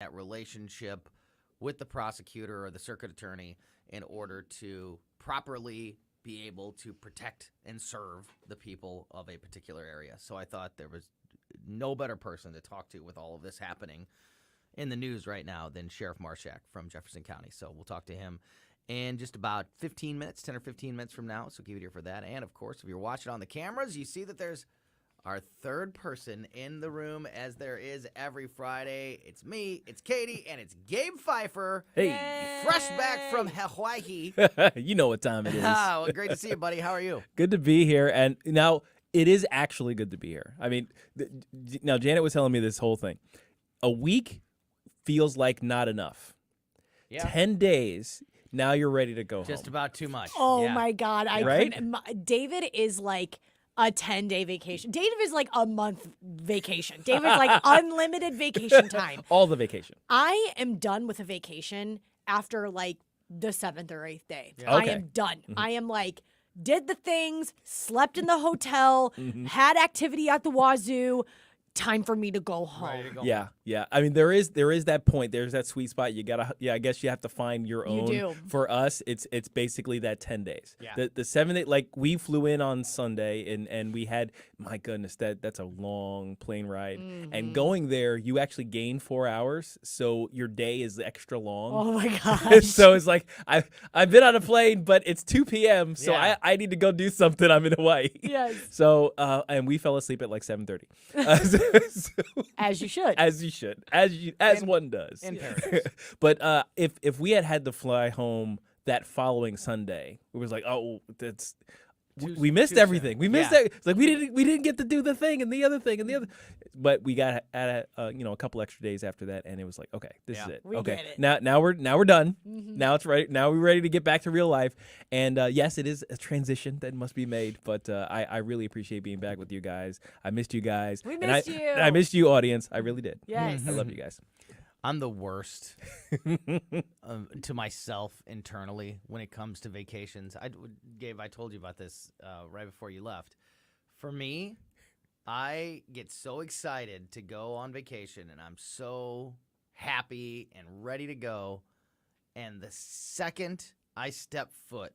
that relationship with the prosecutor or the circuit attorney in order to properly be able to protect and serve the people of a particular area. So I thought there was no better person to talk to with all of this happening in the news right now than Sheriff Marshak from Jefferson County. So we'll talk to him in just about 15 minutes, 10 or 15 minutes from now. So keep it here for that. And, of course, if you're watching on the cameras, you see that there's our third person in the room, as there is every Friday. It's me, it's Katie, and it's Gabe Pfeiffer. Hey. Fresh back from Hawaii. You know what time it is. Well, great to see you, buddy. How are you? Good to be here. And now it is actually good to be here. I mean, now Janet was telling me this whole thing. A week feels like not enough. Yeah. 10 days, now you're ready to go Just home. about too much. Oh, Yeah. my God. Right? David is like a 10-day vacation. David is like a month vacation. David's like unlimited vacation time. All the vacation. I am done with a vacation after like the 7th or 8th day. Yeah. I Okay. am done. I am like, did the things, slept in the hotel, had activity at the wazoo. Time for me to go home. Ready to go. Yeah. I mean, there is that point. There's that sweet spot. You gotta. Yeah, I guess you have to find your own. do. For us, it's basically that 10 days. Yeah. The 7 day, like we flew in on Sunday and we had, my goodness, that's a long plane ride. And going there, you actually gain 4 hours, so your day is extra long. Oh my gosh. So it's like I've been on a plane, but it's 2 p.m. So Yeah. I need to go do something. I'm in Hawaii. Yes. So and we fell asleep at like 7:30. As you should. As you should, as one does. In paradise. But if we had to fly home that following Sunday, it was like, oh, that's we missed too everything. soon. We missed Yeah. it. It's like we didn't get to do the thing and the other thing and the other. But we got a couple extra days after that, and it was like, okay, this is Yeah. it. We okay, get it. now we're done. Now it's right. Now we're ready to get back to real life. And yes, it is a transition that must be made. But I really appreciate being back with you guys. I missed you guys. We And missed you. and I missed you, audience. I really did. Yes. I love you guys. I'm the worst to myself internally when it comes to vacations. Gabe, I told you about this right before you left. For me, I get so excited to go on vacation, and I'm so happy and ready to go. And the second I step foot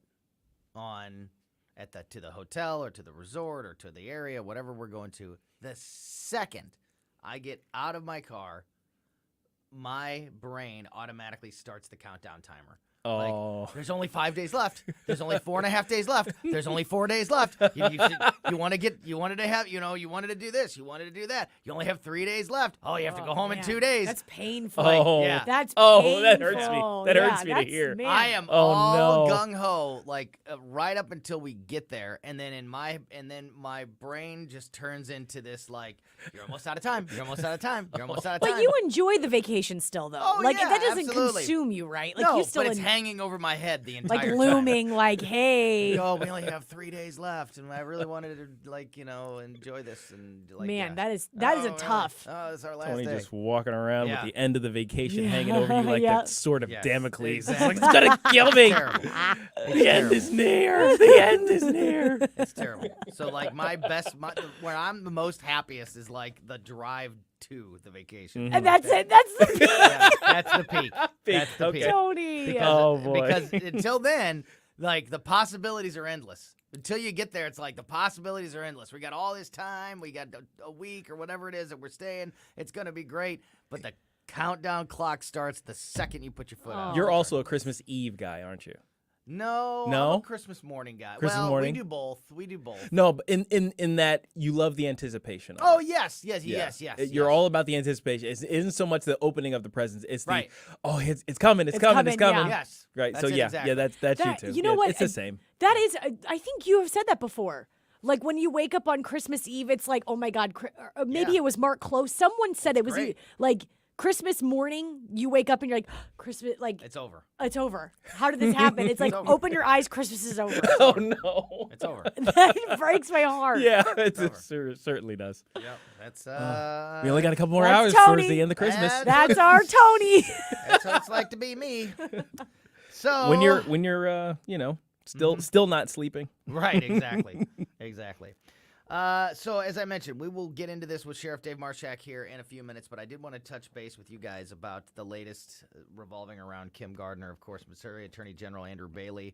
to the hotel or to the resort or to the area, whatever we're going to, the second I get out of my car, my brain automatically starts the countdown timer. Oh. Like, there's only 5 days left. There's only 4.5 days left. There's only 4 days left. You wanted to do this. You wanted to do that. You only have 3 days left. Oh, you have to go home in man. 2 days. That's painful. yeah. That's Oh, that hurts me. painful. That hurts Yeah, me to that's- hear. Man. I am Oh, all no. gung ho, like right up until we get there, and then my brain just turns into this like, you're almost out of time. You're almost out of time. You're almost out of time. But you enjoy the vacation still, though. Oh, like yeah, that doesn't absolutely. consume you, right? Like no, you still but it's hanging over my head the entire like time. looming. Like, hey, Oh, we only have 3 days left, and I really wanted to, enjoy this. And man, yeah. that is Oh, a really? tough. Oh, this is our last Tony day. just walking around Yeah. with the end of the vacation hanging over you like Yeah. that sword of Yes, Damocles. exactly. It's like, it's gonna kill me. Terrible. The end is near. The end is near. It's terrible. So like where I'm the most happiest is like the drive to the vacation. And that's it. That's the peak, Yeah, that's the peak. That's the Okay. peak. Tony. Because, Oh, boy. because until then, like the possibilities are endless. Until you get there, it's like the possibilities are endless. We got all this time. We got a week or whatever it is that we're staying. It's gonna be great. But the countdown clock starts the second you put your foot out. You're also a Christmas Eve guy, aren't you? No, No? I'm a Christmas morning guy. Christmas well, morning? we do both. We do both. No, but in that you love the anticipation. Of Oh it. yes. Yeah. Yes. You're all about the anticipation. It isn't so much the opening of the presents. It's Right. It's coming. It's coming. It's coming, coming. yeah. Yes. Right. That's So it, yeah, exactly. that's That- you too. you know Yeah, what? It's the same. That is, I think you have said that before. Like when you wake up on Christmas Eve, it's like, oh my God. Or maybe Yeah. it was Mark Close. Someone said it was great. like Christmas morning. You wake up and you're like, Christmas, like It's over. it's over. How did this happen? It's like, over. open your eyes. Christmas is over. Oh no. It's over. That breaks my heart. Yeah, it over. certainly does. Yep. That's We only got a couple more That's hours Tony. towards the end of Christmas. That's our Tony. That's what it's like to be me. So when you're still not sleeping. right, exactly. So as I mentioned, we will get into this with Sheriff Dave Marshak here in a few minutes, but I did want to touch base with you guys about the latest revolving around Kim Gardner. Of course, Missouri Attorney General Andrew Bailey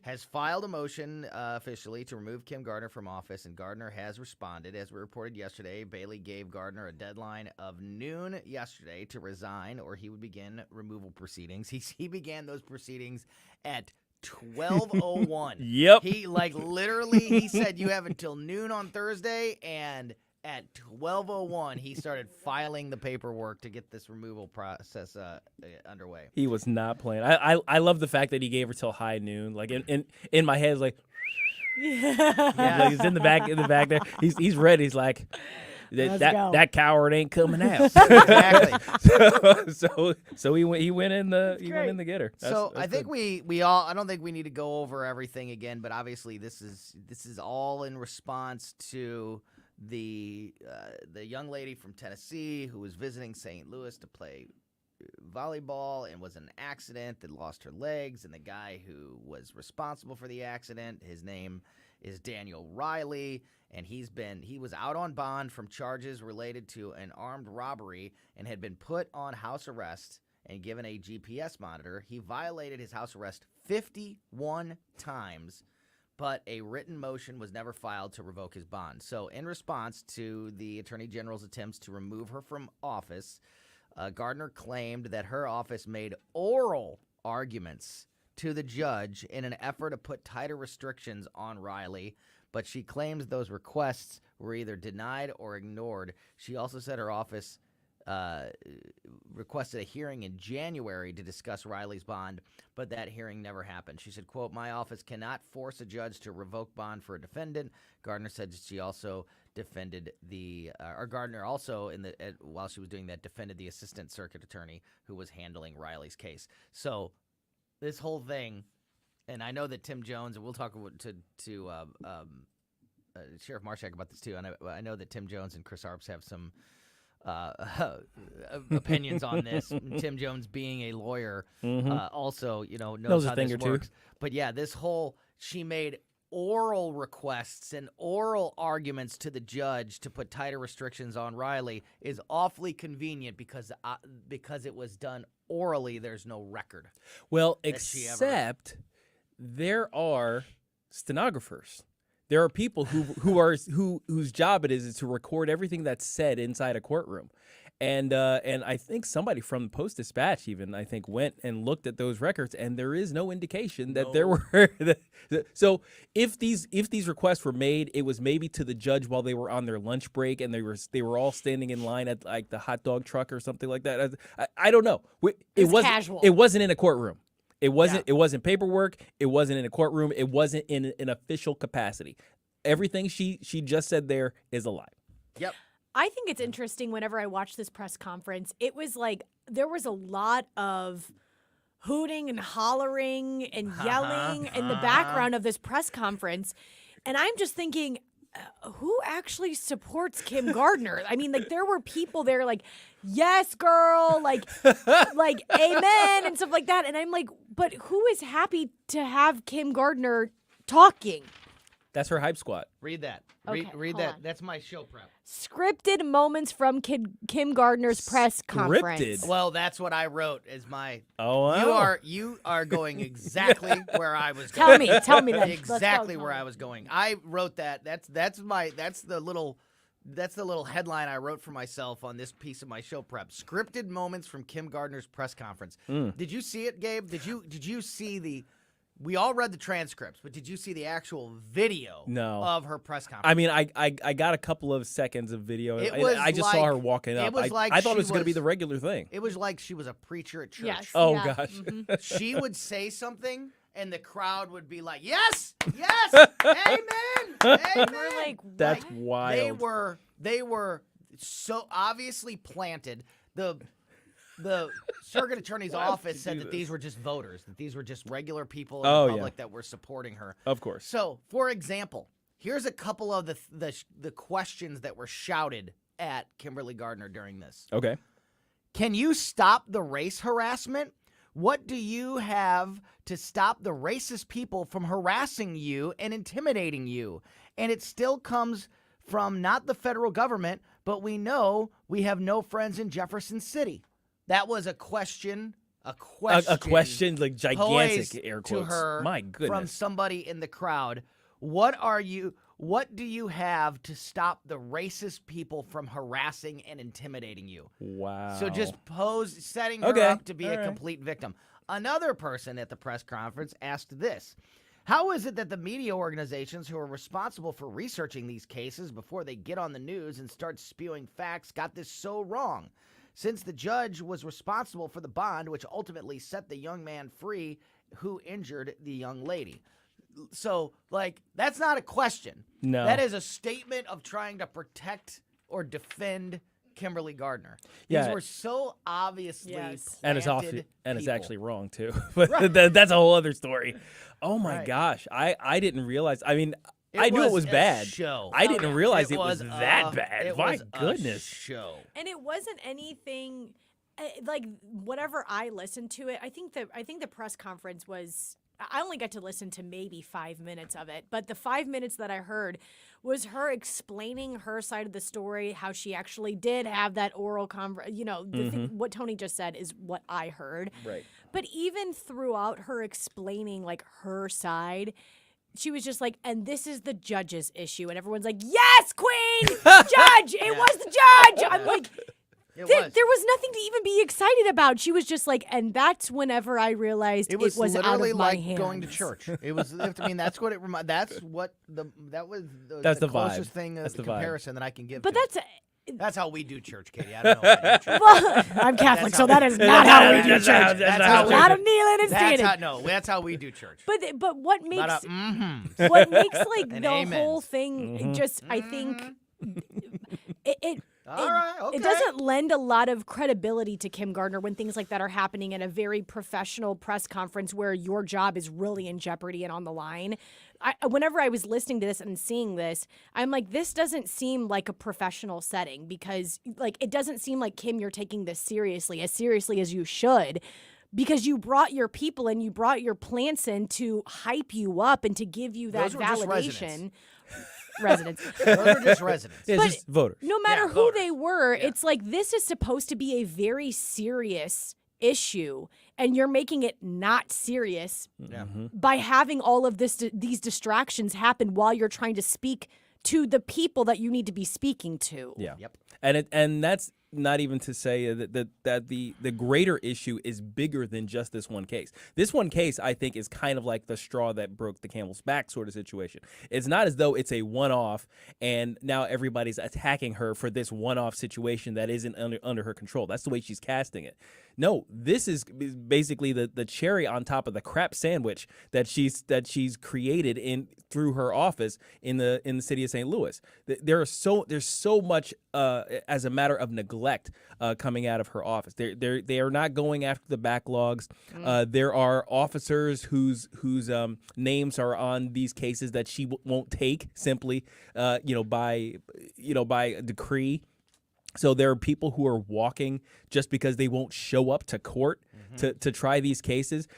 has filed a motion officially to remove Kim Gardner from office, and Gardner has responded. As we reported yesterday, Bailey gave Gardner a deadline of noon yesterday to resign, or he would begin removal proceedings. He began those proceedings at 12:01. Yep. He literally he said you have until noon on Thursday, and at 12:01 he started filing the paperwork to get this removal process underway. He was not playing. I love the fact that he gave her till high noon. Like in my head, it's like, like he's in the back there. He's ready. He's like, that coward ain't coming out. Exactly. So he went in the getter. So I think we all. I don't think we need to go over everything again, but obviously this is all in response to the young lady from Tennessee who was visiting St. Louis to play volleyball and was in an accident that lost her legs, and the guy who was responsible for the accident, his name is Daniel Riley, and he was out on bond from charges related to an armed robbery and had been put on house arrest and given a GPS monitor. He violated his house arrest 51 times, but a written motion was never filed to revoke his bond. So in response to the Attorney General's attempts to remove her from office, Gardner claimed that her office made oral arguments to the judge in an effort to put tighter restrictions on Riley, but she claims those requests were either denied or ignored. She also said her office requested a hearing in January to discuss Riley's bond, but that hearing never happened. She said, quote, "My office cannot force a judge to revoke bond for a defendant." Gardner said she also defended Gardner also while she was doing that defended the assistant circuit attorney who was handling Riley's case. So this whole thing, and I know that Tim Jones, and we'll talk to Sheriff Marshak about this too, and I know that Tim Jones and Chris Arps have some opinions on this. Tim Jones, being a lawyer, also knows how this works. But yeah, she made oral requests and oral arguments to the judge to put tighter restrictions on Riley is awfully convenient because it was done orally. There's no record. Well, except there are stenographers. There are people whose job it is to record everything that's said inside a courtroom. And I think somebody from the Post-Dispatch even, I think, went and looked at those records, and there is no indication that there were. So if these requests were made, it was maybe to the judge while they were on their lunch break, and they were all standing in line at like the hot dog truck or something like that. I don't know. It wasn't casual. It wasn't in a courtroom. It wasn't. Yeah. It wasn't paperwork. It wasn't in a courtroom. It wasn't in an official capacity. Everything she just said there is a lie. Yep. I think it's interesting whenever I watch this press conference, it was like there was a lot of hooting and hollering and yelling in the background of this press conference. And I'm just thinking, who actually supports Kim Gardner? I mean, like there were people there like, yes, girl, like amen and stuff like that. And I'm like, but who is happy to have Kim Gardner talking? That's her hype squad. Read that. Okay, read hold that. on. That's my show prep. Scripted moments from Kim Gardner's press conference. Scripted? Well, that's what I wrote as my. Oh, wow. You are going exactly where I was going. Tell me that. Exactly where I was going. I wrote that. That's the little headline I wrote for myself on this piece of my show prep. Scripted moments from Kim Gardner's press conference. Did you see it, Gabe? Did you see the? We all read the transcripts, but did you see the actual video of her press conference? I mean, I got a couple of seconds of video. I just saw her walking up. I thought it was going to be the regular thing. It was like she was a preacher at church. Yes. Oh, yeah. gosh. Mm-hmm. She would say something, and the crowd would be like, yes, amen, amen. We're like, That's what? wild. They were so obviously planted. The circuit attorney's office said that these were just voters, that these were just regular people in the public that were supporting her. Of course. So, for example, here's a couple of the questions that were shouted at Kimberly Gardner during this. Okay. Can you stop the race harassment? What do you have to stop the racist people from harassing you and intimidating you? And it still comes from not the federal government, but we know we have no friends in Jefferson City. That was a question. A question, like gigantic posed air to quotes. her My goodness. from somebody in the crowd. What do you have to stop the racist people from harassing and intimidating you? Wow. So just setting her Okay. up to be All a right. complete victim. Another person at the press conference asked this. How is it that the media organizations who are responsible for researching these cases before they get on the news and start spewing facts got this so wrong? Since the judge was responsible for the bond, which ultimately set the young man free who injured the young lady. So, that's not a question. No. That is a statement of trying to protect or defend Kimberly Gardner. Yeah. These were so obviously Yes. and it's planted it's people. actually wrong too. But Right. that's a whole other story. Oh my Right. gosh. I didn't realize. I mean, I knew it was a bad. Show. I didn't realize it was was that bad. It My was goodness. a show. And it wasn't anything like whatever I listened to it. I think the press conference was. I only got to listen to maybe 5 minutes of it, but the 5 minutes that I heard was her explaining her side of the story, how she actually did have that oral what Tony just said is what I heard. Right. But even throughout her explaining like her side, she was just like, and this is the judge's issue. And everyone's like, yes, queen, judge, it was the judge. I'm like, It there was. was nothing to even be excited about. She was just like, and that's whenever I realized It was out literally of my like going to hands. church. It was. I mean, that's what it reminded. That's what that was. That's the vibe. closest thing, That's the the vibe. comparison that I can give. But to it. That's how we do church, Katie. I don't know. How you do church. well, I'm Catholic, That's so how that we- is not how we do That's church. how- That's how A we lot do- of kneeling and That's standing. how no. That's how we do church. But what makes Not a, what makes like And the amens. whole thing just I think it All right, okay. It doesn't lend a lot of credibility to Kim Gardner when things like that are happening in a very professional press conference where your job is really in jeopardy and on the line. Whenever I was listening to this and seeing this, I'm like, this doesn't seem like a professional setting because, like, it doesn't seem like, Kim, you're taking this seriously as you should. Because you brought your people and you brought your plants in to hype you up and to give you that Those were just validation. Residents. Those are just residents. Yeah, But- just voters. No matter Yeah, who voters. they were, Yeah. it's like this is supposed to be a very serious issue, and you're making it not serious Yeah. by having all of these distractions happen while you're trying to speak to the people that you need to be speaking to. Yeah. Yep. And that's not even to say that the greater issue is bigger than just this one case. This one case, I think, is kind of like the straw that broke the camel's back sort of situation. It's not as though it's a one-off and now everybody's attacking her for this one-off situation that isn't under her control. That's the way she's casting it. No, this is basically the cherry on top of the crap sandwich that she's created through her office in the city of St. Louis. There's so much as a matter of neglect coming out of her office. They are not going after the backlogs. There are officers whose names are on these cases that she won't take simply by decree. So there are people who are walking just because they won't show up to court to try these cases.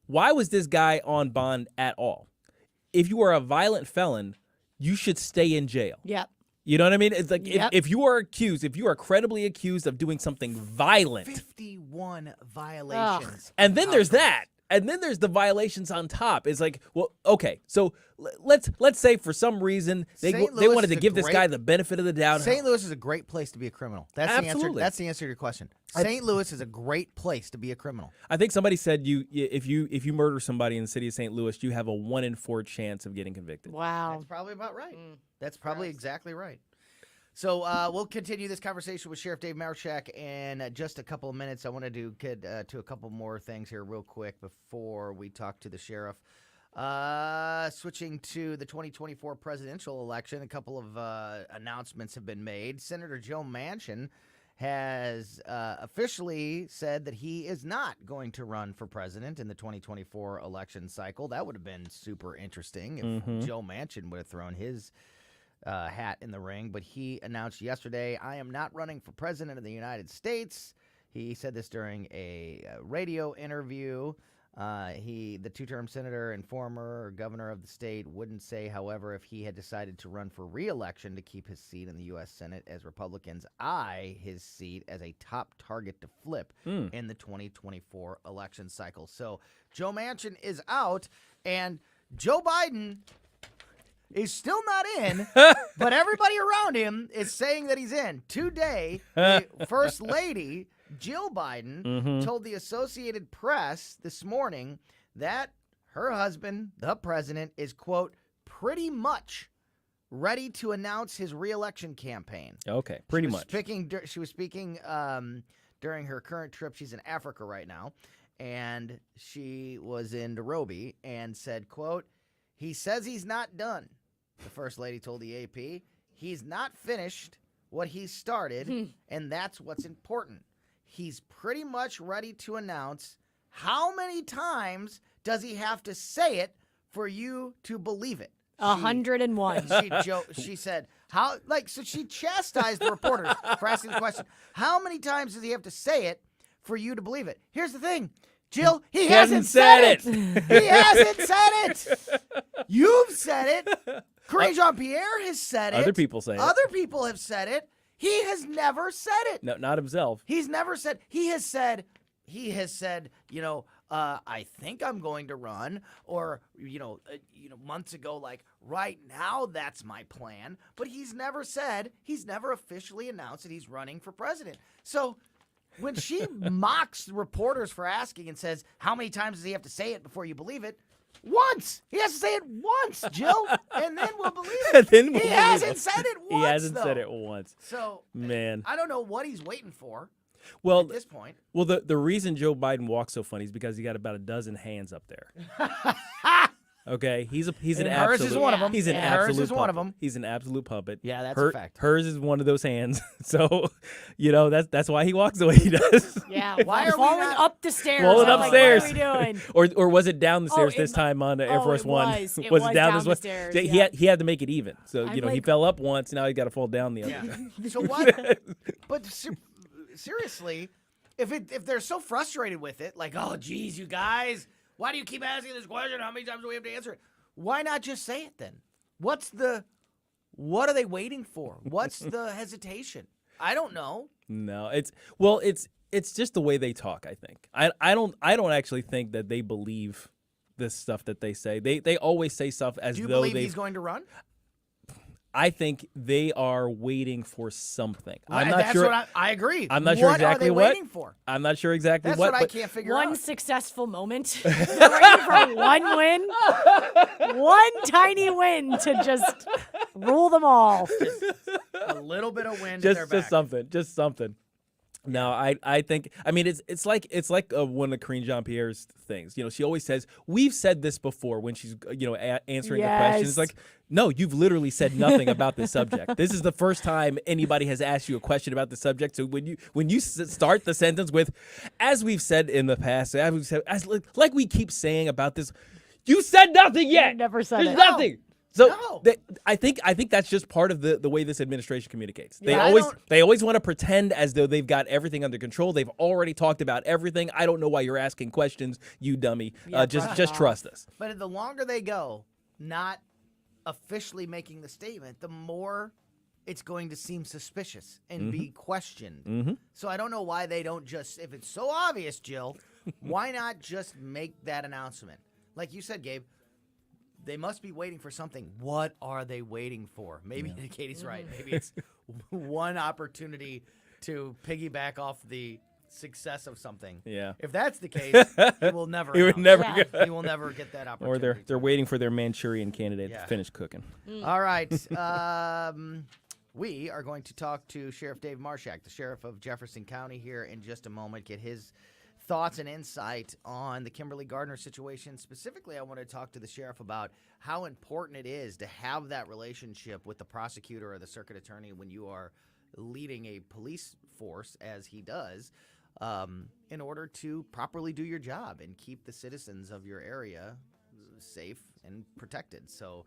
Why was this guy on bond at all? If you are a violent felon, you should stay in jail. Yep. You know what I mean? It's like Yep. if you are credibly accused of doing something violent, 51 violations. and then there's that. And then there's the violations on top. It's like, well, okay, so let's say for some reason they St. wanted Louis to is a give this great- guy the benefit of the doubt. St. Louis is a great place to be a criminal. That's the answer. Absolutely. That's the answer to your question. St. Louis is a great place to be a criminal. I think somebody said if you murder somebody in the city of St. Louis, you have a 1 in 4 chance of getting convicted. Wow. That's probably about right. That's probably exactly right. So we'll continue this conversation with Sheriff Dave Marshak in just a couple of minutes. I want to get to a couple more things here real quick before we talk to the sheriff. Switching to the 2024 presidential election, a couple of announcements have been made. Senator Joe Manchin has officially said that he is not going to run for president in the 2024 election cycle. That would have been super interesting if Joe Manchin would have thrown his hat in the ring, but he announced yesterday, I am not running for president of the United States. He said this during a radio interview. The two-term senator and former governor of the state wouldn't say, however, if he had decided to run for re-election to keep his seat in the U.S. Senate, as Republicans eye his seat as a top target to flip in the 2024 election cycle. So Joe Manchin is out, and Joe Biden is still not in, but everybody around him is saying that he's in. Today, the First Lady, Jill Biden, told the Associated Press this morning that her husband, the president, is, quote, pretty much ready to announce his re-election campaign. Okay, pretty much. She was speaking during her current trip. She's in Africa right now, and she was in Nairobi and said, quote, he says he's not done. The First Lady told the AP, he's not finished what he started, and that's what's important. He's pretty much ready to announce. How many times does he have to say it for you to believe it? 101. She said, so she chastised the reporters for asking the question, how many times does he have to say it for you to believe it? Here's the thing, Jill, he hasn't said it. He hasn't said it. You've said it. Karine Jean-Pierre has said it. Other people say it. Other people have said it. He has never said it. No, not himself. He's never said. He has said, I think I'm going to run, or months ago, like right now, that's my plan. But he's never officially announced that he's running for president. So when she mocks reporters for asking and says, how many times does he have to say it before you believe it? Once. He has to say it once, Jill, and then we'll believe it. He hasn't said it once. He hasn't said it once. So, man, I don't know what he's waiting for. Well, at this point. Well, the reason Joe Biden walks so funny is because he got about a dozen hands up there. Okay, he's an absolute. Hers is one of them. He's an Hers absolute. is one of them. He's an absolute puppet. Yeah, that's a fact. Hers is one of those hands. So, that's why he walks the way he does. Yeah, why are falling up the stairs? Falling upstairs. Like, what are we doing? or was it down the stairs this time on Air Force One? Was it down the stairs? He had to make it even. So he fell up once. Now he got to fall down the other. Yeah. So what? But seriously, if they're so frustrated with it, like, oh geez, you guys, why do you keep asking this question? How many times do we have to answer it? Why not just say it then? What are they waiting for? What's the hesitation? I don't know. No, it's just the way they talk, I think. I don't actually think that they believe this stuff that they say. They always say stuff as though Do you believe he's going to run? I think they are waiting for something. Right, I'm not sure. I agree. I'm not sure exactly what are they waiting for? I'm not sure exactly That's what. I can't figure out. One successful moment. They're waiting for one win. One tiny win to just rule them all. Just a little bit of wind in their back. Just something. No, I think it's like one of Karine Jean-Pierre's things. She always says, "We've said this before" when she's answering a question. It's like, no, you've literally said nothing about this subject. This is the first time anybody has asked you a question about the subject. So when you start the sentence with, "As we've said in the past," like we keep saying about this, you said nothing yet. You never said There's it. nothing. So No. I think that's just part of the way this administration communicates. They Yeah, always want to pretend as though they've got everything under control. They've already talked about everything. I don't know why you're asking questions, you dummy. Yeah, just trust us. But the longer they go, not officially making the statement, the more it's going to seem suspicious and be questioned. Mm-hmm. So I don't know why they don't just, if it's so obvious, Jill, why not just make that announcement? Like you said, Gabe, they must be waiting for something. What are they waiting for? Maybe Katie's right. Maybe it's one opportunity to piggyback off the success of something. Yeah. If that's the case, he will never. He would announce never it. He will never get that opportunity. Or they're waiting for their Manchurian candidate Yeah. to finish cooking. All right. We are going to talk to Sheriff Dave Marshak, the sheriff of Jefferson County, here in just a moment, get his thoughts and insight on the Kimberly Gardner situation. Specifically, I want to talk to the sheriff about how important it is to have that relationship with the prosecutor or the circuit attorney when you are leading a police force, as he does, in order to properly do your job and keep the citizens of your area safe and protected. So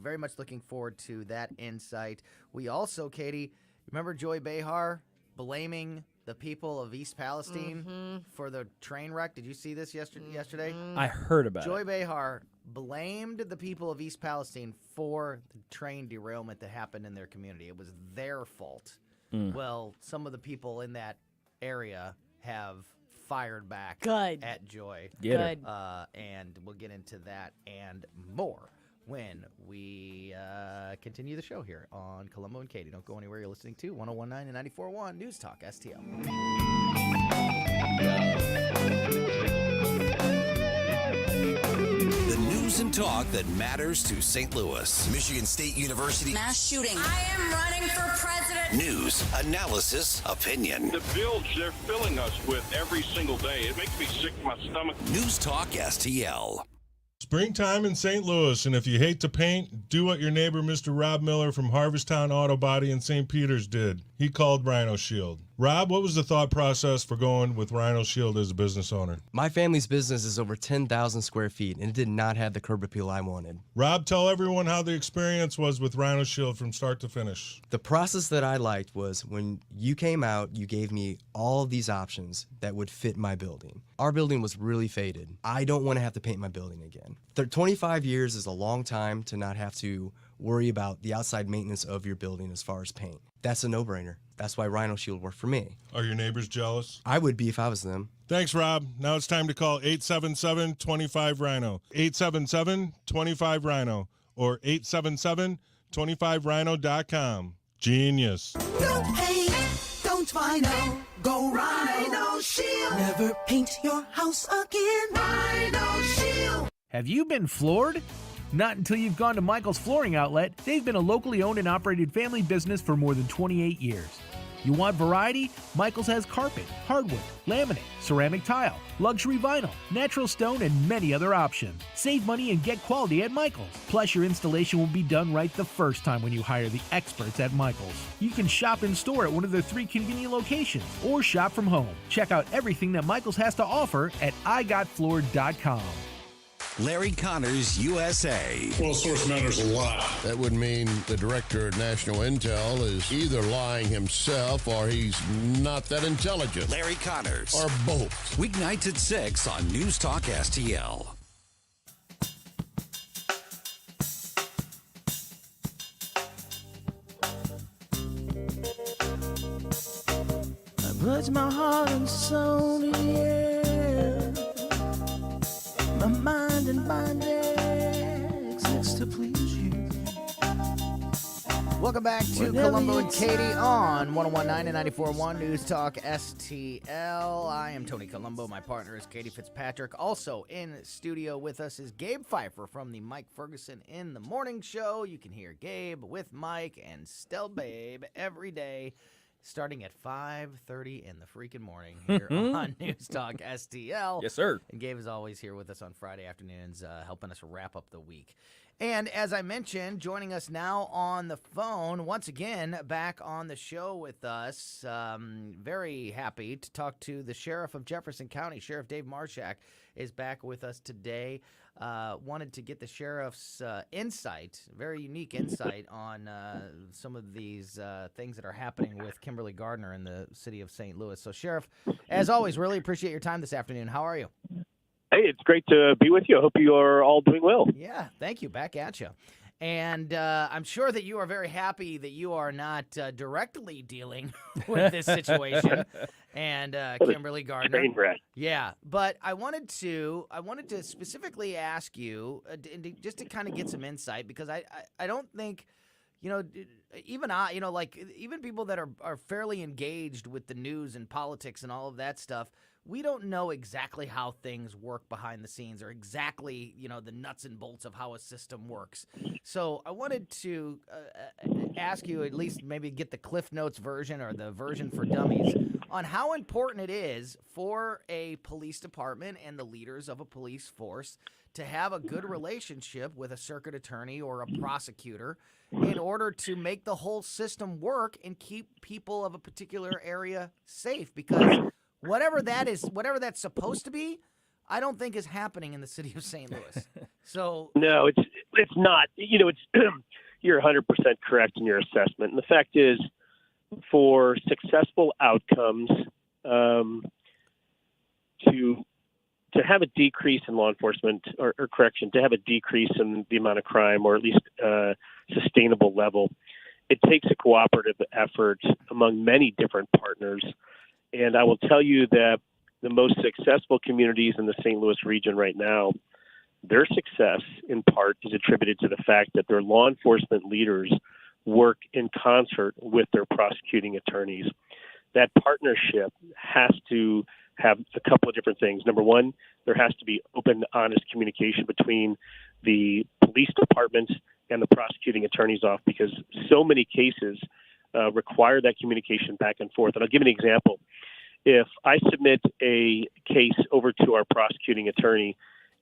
very much looking forward to that insight. We also, Katie, remember Joy Behar blaming the people of East Palestine for the train wreck. Did you see this yesterday? I heard about Joy it. Behar blamed the people of East Palestine for the train derailment that happened in their community. It was their fault. Well, some of the people in that area have fired back at Joy. Get her. And we'll get into that and more when we continue the show here on Colombo and Katie. Don't go anywhere. You're listening to 101.9 and 94.1 News Talk STL. The news and talk that matters to St. Louis. Michigan State University. Mass shooting. I am running for president. News, analysis, opinion. The bills they're filling us with every single day, it makes me sick to my stomach. News Talk STL. Springtime in St. Louis, and if you hate to paint, do what your neighbor Mr. Rob Miller from Harvesttown Auto Body in St. Peters did. He called Rhino Shield. Rob, what was the thought process for going with Rhino Shield as a business owner? My family's business is over 10,000 square feet, and it did not have the curb appeal I wanted. Rob, tell everyone how the experience was with Rhino Shield from start to finish. The process that I liked was when you came out, you gave me all of these options that would fit my building. Our building was really faded. I don't want to have to paint my building again. 25 years is a long time to not have to worry about the outside maintenance of your building as far as paint. That's a no-brainer. That's why Rhino Shield worked for me. Are your neighbors jealous? I would be if I was them. Thanks, Rob. Now it's time to call 877-25-RHINO. 877-25-RHINO or 877-25rhino.com. Genius. No paint, don't Rhino. Go Rhino Shield. Never paint your house again. Rhino Shield. Have you been floored? Not until you've gone to Michael's Flooring Outlet. They've been a locally owned and operated family business for more than 28 years. You want variety? Michael's has carpet, hardwood, laminate, ceramic tile, luxury vinyl, natural stone, and many other options. Save money and get quality at Michael's. Plus, your installation will be done right the first time when you hire the experts at Michael's. You can shop in store at one of their 3 convenient locations or shop from home. Check out everything that Michael's has to offer at igotfloored.com. Larry Connors, USA. Well, source matters a lot. That would mean the director of National Intel is either lying himself or he's not that intelligent. Larry Connors. Or both. Weeknights at 6 on News Talk STL. I put my heart and soul in the air. My mind and body exists to please you. Welcome back to Colombo and Katie on 101.9 and 94.1 News Talk STL. I am Tony Colombo. My partner is Katie Fitzpatrick. Also in studio with us is Gabe Pfeiffer from the Mike Ferguson in the Morning Show. You can hear Gabe with Mike and Stel Babe every day, starting at 5:30 in the freaking morning here on News Talk STL. Yes, sir. And Gabe is always here with us on Friday afternoons, helping us wrap up the week. And as I mentioned, joining us now on the phone, once again, back on the show with us, very happy to talk to the Sheriff of Jefferson County. Sheriff Dave Marshak is back with us today. Wanted to get the Sheriff's insight, very unique insight on some of these things that are happening with Kimberly Gardner in the city of St. Louis. So, Sheriff, as always, really appreciate your time this afternoon. How are you? Hey, it's great to be with you. I hope you are all doing well. Yeah, thank you. Back at you. And I'm sure that you are very happy that you are not directly dealing with this situation and Kimberly Gardner. Train wreck. Yeah, but I wanted to specifically ask you just to kind of get some insight, because I don't think, even even people that are fairly engaged with the news and politics and all of that stuff, we don't know exactly how things work behind the scenes or exactly, the nuts and bolts of how a system works. So I wanted to ask you, at least maybe get the Cliff Notes version or the version for dummies, on how important it is for a police department and the leaders of a police force to have a good relationship with a circuit attorney or a prosecutor in order to make the whole system work and keep people of a particular area safe. Because whatever that's supposed to be, I don't think is happening in the city of St. Louis. So no, it's not. You're 100% correct in your assessment. And the fact is, for successful outcomes, to have a decrease in law enforcement, or correction, to have a decrease in the amount of crime, or at least sustainable level, it takes a cooperative effort among many different partners. And I will tell you that the most successful communities in the St. Louis region right now, their success in part is attributed to the fact that their law enforcement leaders work in concert with their prosecuting attorneys. That partnership has to have a couple of different things. Number one, there has to be open, honest communication between the police departments and the prosecuting attorney's office, because so many cases require that communication back and forth. And I'll give an example. If I submit a case over to our prosecuting attorney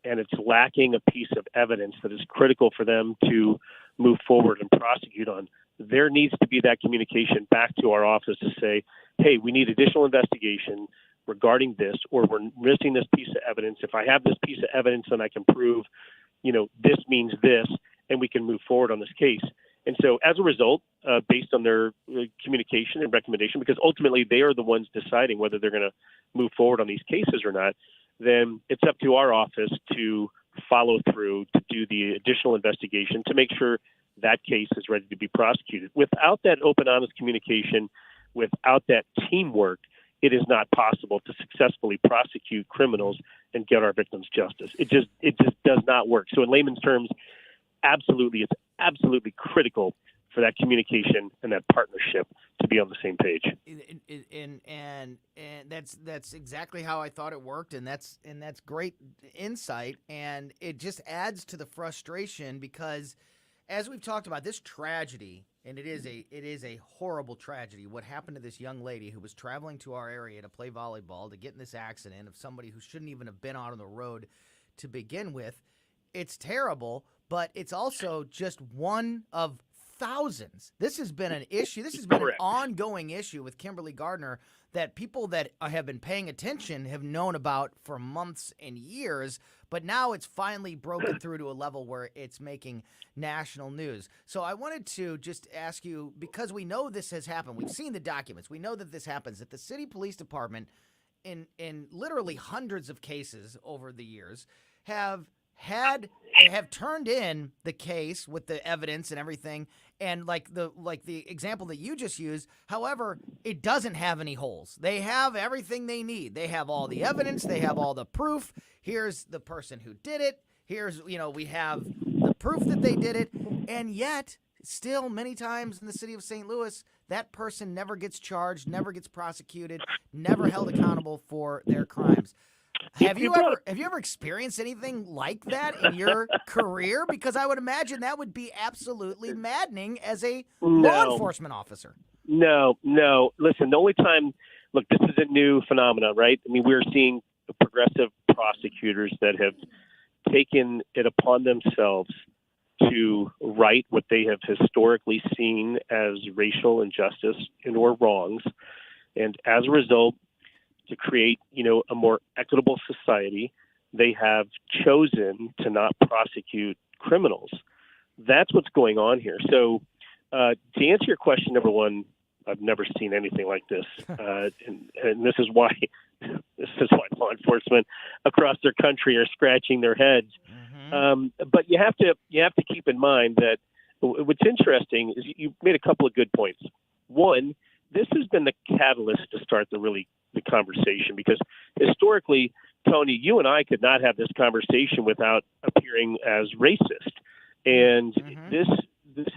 and it's lacking a piece of evidence that is critical for them to move forward and prosecute on, there needs to be that communication back to our office to say, hey, we need additional investigation regarding this, or we're missing this piece of evidence. If I have this piece of evidence, then I can prove, this means this, and we can move forward on this case. And so as a result, based on their communication and recommendation, because ultimately they are the ones deciding whether they're going to move forward on these cases or not, then it's up to our office to follow through, to do the additional investigation, to make sure that case is ready to be prosecuted. Without that open, honest communication, without that teamwork, it is not possible to successfully prosecute criminals and get our victims justice. It just does not work. So in layman's terms, it's absolutely critical for that communication and that partnership to be on the same page. And that's exactly how I thought it worked, and that's great insight, and it just adds to the frustration because, as we've talked about, this tragedy, and it is a horrible tragedy, what happened to this young lady who was traveling to our area to play volleyball, to get in this accident of somebody who shouldn't even have been out on the road to begin with. It's terrible, but it's also just one of thousands. This has been an issue. This has been an ongoing issue with Kimberly Gardner that people that have been paying attention have known about for months and years, but now it's finally broken through to a level where it's making national news. So I wanted to just ask you, because we know this has happened. We've seen the documents. We know that this happens, that the city police department in literally hundreds of cases over the years have turned in the case with the evidence and everything, and like the example that you just used. However, it doesn't have any holes. They have everything they need. They have all the evidence. They have all the proof. Here's the person who did it. Here's, we have the proof that they did it. And yet, still many times in the city of St. Louis, that person never gets charged, never gets prosecuted, never held accountable for their crimes. Have you ever experienced anything like that in your career? Because I would imagine that would be absolutely maddening as a law enforcement officer. No. Listen, the only time, look, this is a new phenomenon, right? I mean, we're seeing progressive prosecutors that have taken it upon themselves to right what they have historically seen as racial injustice or wrongs. And as a result, to create, a more equitable society, they have chosen to not prosecute criminals. That's what's going on here. So to answer your question, number one, I've never seen anything like this. And this is why law enforcement across their country are scratching their heads. But you have to keep in mind that what's interesting is you made a couple of good points. One, this has been the catalyst to start the conversation, because historically, Tony, you and I could not have this conversation without appearing as racist. And this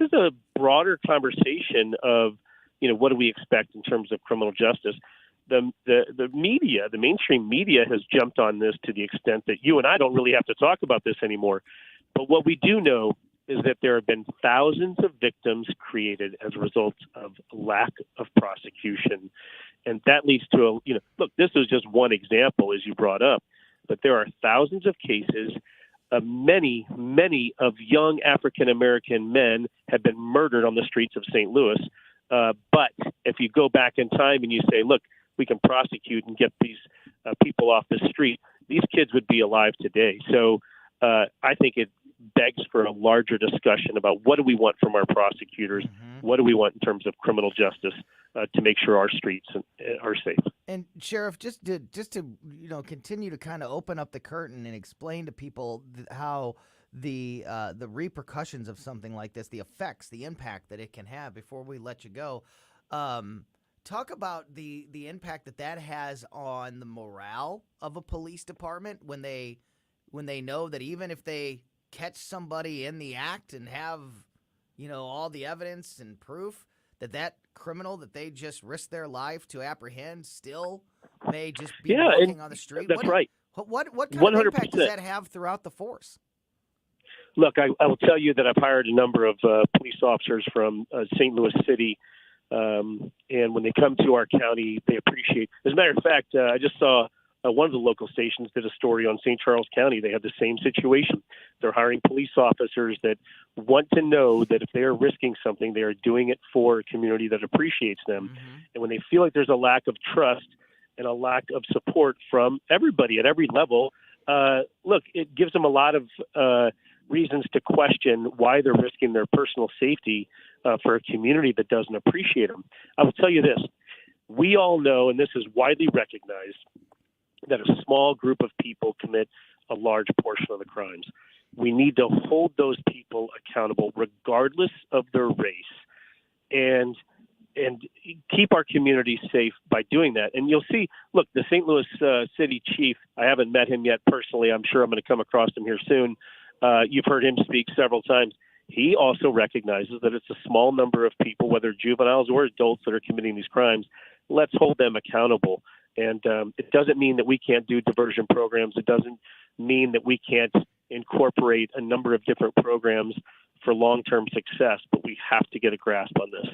is a broader conversation of, what do we expect in terms of criminal justice? The media, the mainstream media, has jumped on this to the extent that you and I don't really have to talk about this anymore. But what we do know is that there have been thousands of victims created as a result of lack of prosecution. And that leads to look, this is just one example, as you brought up, but there are thousands of cases. Many of young African-American men have been murdered on the streets of St. Louis. But if you go back in time and you say, look, we can prosecute and get these people off the street, these kids would be alive today. So I think it begs for a larger discussion about what do we want from our prosecutors, what do we want in terms of criminal justice to make sure our streets are safe. And Sheriff, just to continue to kind of open up the curtain and explain to people how the repercussions of something like this, the effects, the impact that it can have. Before we let you go, talk about the impact that has on the morale of a police department when they know that even if they catch somebody in the act and have all the evidence and proof, that criminal that they just risked their life to apprehend still may just be walking on the street. That's right. What kind 100%. of impact does that have throughout the force? Look, I will tell you that I've hired a number of police officers from St. Louis City, and when they come to our county, they appreciate. As a matter of fact, I just saw one of the local stations did a story on St. Charles County. They have the same situation. They're hiring police officers that want to know that if they are risking something, they are doing it for a community that appreciates them. And when they feel like there's a lack of trust and a lack of support from everybody at every level, look, it gives them a lot of reasons to question why they're risking their personal safety for a community that doesn't appreciate them. I will tell you this. We all know, and this is widely recognized, that a small group of people commit a large portion of the crimes. We need to hold those people accountable regardless of their race and keep our community safe by doing that. And you'll see, look, the St. Louis City chief, I haven't met him yet personally. I'm sure I'm going to come across him here soon. You've heard him speak several times. He also recognizes that it's a small number of people, whether juveniles or adults, that are committing these crimes. Let's hold them accountable. And it doesn't mean that we can't do diversion programs. It doesn't mean that we can't incorporate a number of different programs for long-term success, but we have to get a grasp on this.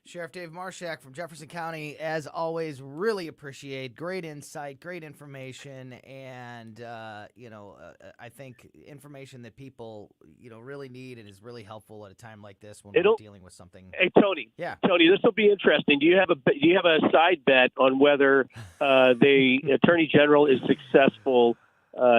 Sheriff Dave Marshak from Jefferson County, as always, really appreciate great insight, great information, and I think information that people really need and is really helpful at a time like this when we're dealing with something. Hey Tony, Tony, this will be interesting. Do you have a side bet on whether the Attorney General is successful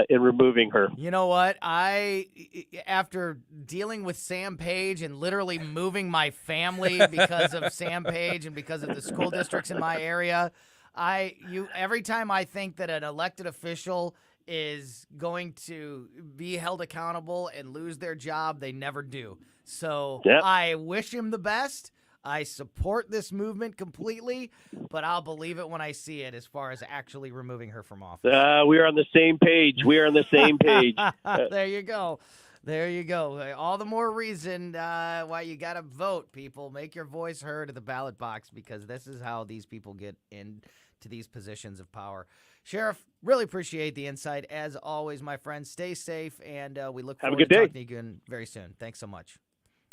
in removing her? You know what? After dealing with Sam Page and literally moving my family because of Sam Page and because of the school districts in my area, every time I think that an elected official is going to be held accountable and lose their job, they never do. So I wish him the best. I support this movement completely, but I'll believe it when I see it as far as actually removing her from office. We are on the same page. There you go. There you go. All the more reason why you got to vote, people. Make your voice heard at the ballot box, because this is how these people get into these positions of power. Sheriff, really appreciate the insight. As always, my friend, stay safe, and we look forward to talking to you again very soon. Thanks so much.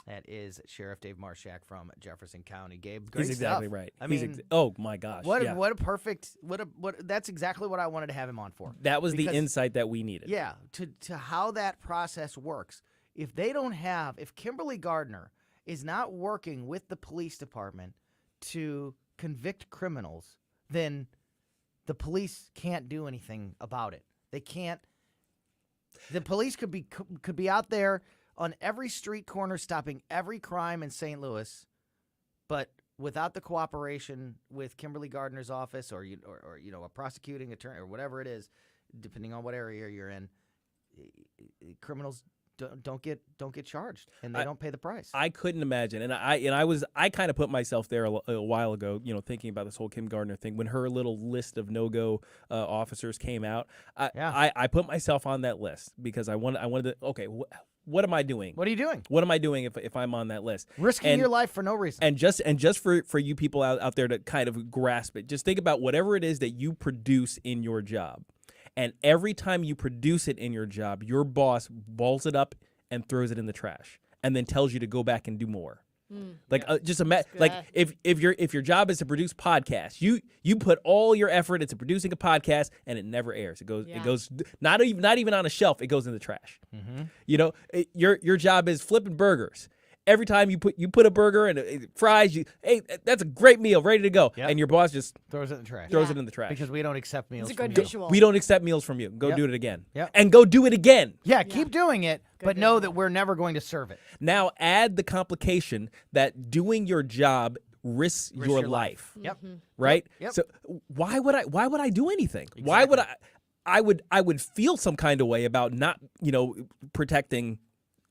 That is Sheriff Dave Marshak from Jefferson County. Gabe, great He's exactly stuff. right. I mean, oh my gosh, what a perfect that's exactly what I wanted to have him on for. That was the insight that we needed. Yeah, to how that process works. If Kimberly Gardner is not working with the police department to convict criminals, then the police can't do anything about it. They can't. The police could be out there on every street corner stopping every crime in St. Louis, but without the cooperation with Kimberly Gardner's office or a prosecuting attorney or whatever it is, depending on what area you're in, criminals don't get charged and they don't pay the price. I couldn't imagine, and I kind of put myself there a while ago, thinking about this whole Kim Gardner thing when her little list of no-go officers came out. I put myself on that list because I wanted to. Okay, what am I doing? What are you doing? What am I doing if I'm on that list? Risking your life for no reason. And just for you people out there to kind of grasp it, just think about whatever it is that you produce in your job. And every time you produce it in your job, your boss balls it up and throws it in the trash and then tells you to go back and do more. Just imagine, if your job is to produce podcasts, you put all your effort into producing a podcast and it never airs. It goes not even on a shelf. It goes in the trash. Mm-hmm. Your job is flipping burgers, every time you put a burger and fries, hey, that's a great meal, ready to go. Yep. And your boss just Throws it in the trash. throws it in the trash. Because we don't accept meals It's a from good you. visual. We don't accept meals from you. Go Yep. do it again. Yep. And go do it again. Yeah, keep doing it, but know that we're never going to serve it. Now add the complication that doing your job risks Risk your your life. Yep. Right? Yep. So why would I do anything? Why would I would feel some kind of way about not, protecting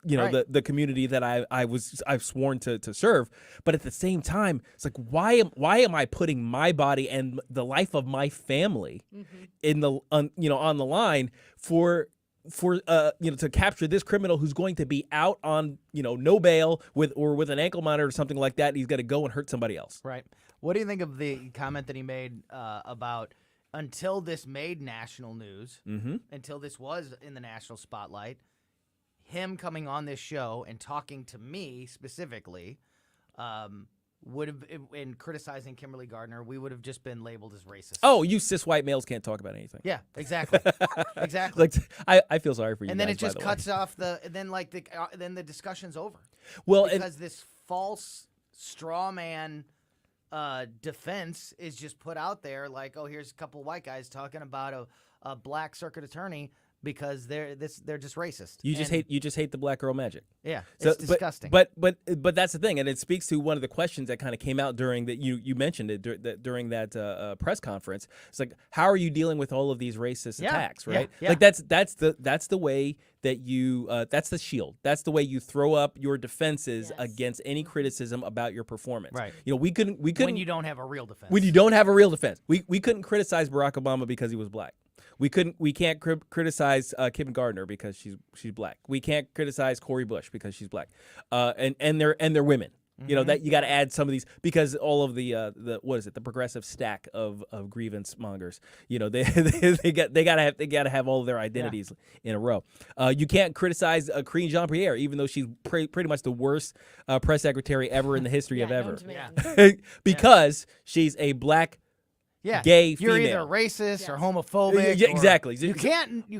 Right. the community that I've sworn to serve, but at the same time, it's like why am I putting my body and the life of my family in the on the line for to capture this criminal who's going to be out on no bail with an ankle monitor or something like that, and he's going to go and hurt somebody else. Right. What do you think of the comment that he made about until this made national news, until this was in the national spotlight, him coming on this show and talking to me specifically would have, in criticizing Kimberly Gardner, we would have just been labeled as racist. Oh, you cis white males can't talk about anything. Yeah, exactly. Exactly. Like I feel sorry for you. And then guys, it just by the cuts way. off then the discussion's over. Well, because this false straw man defense is just put out there, like, oh, here's a couple of white guys talking about a black circuit attorney because they're just racist. You just hate the black girl magic. Yeah, it's disgusting. But that's the thing, and it speaks to one of the questions that kind of came out during that you mentioned it during that press conference. It's like, how are you dealing with all of these racist attacks, right? Yeah. Like that's the way that you that's the shield. That's the way you throw up your defenses against any criticism about your performance. Right. We couldn't when you don't have a real defense. When you don't have a real defense, we couldn't criticize Barack Obama because he was black. We can't criticize Kim Gardner because she's black. We can't criticize Cori Bush because she's black. And they're women. That you got to add some of these because all of the what is it, the progressive stack of grievance mongers. They got to have all of their identities in a row. You can't criticize Karine Jean-Pierre even though she's pretty much the worst press secretary ever in the history of ever. Because she's a black gay You're female. either racist or homophobic. Yeah, exactly. You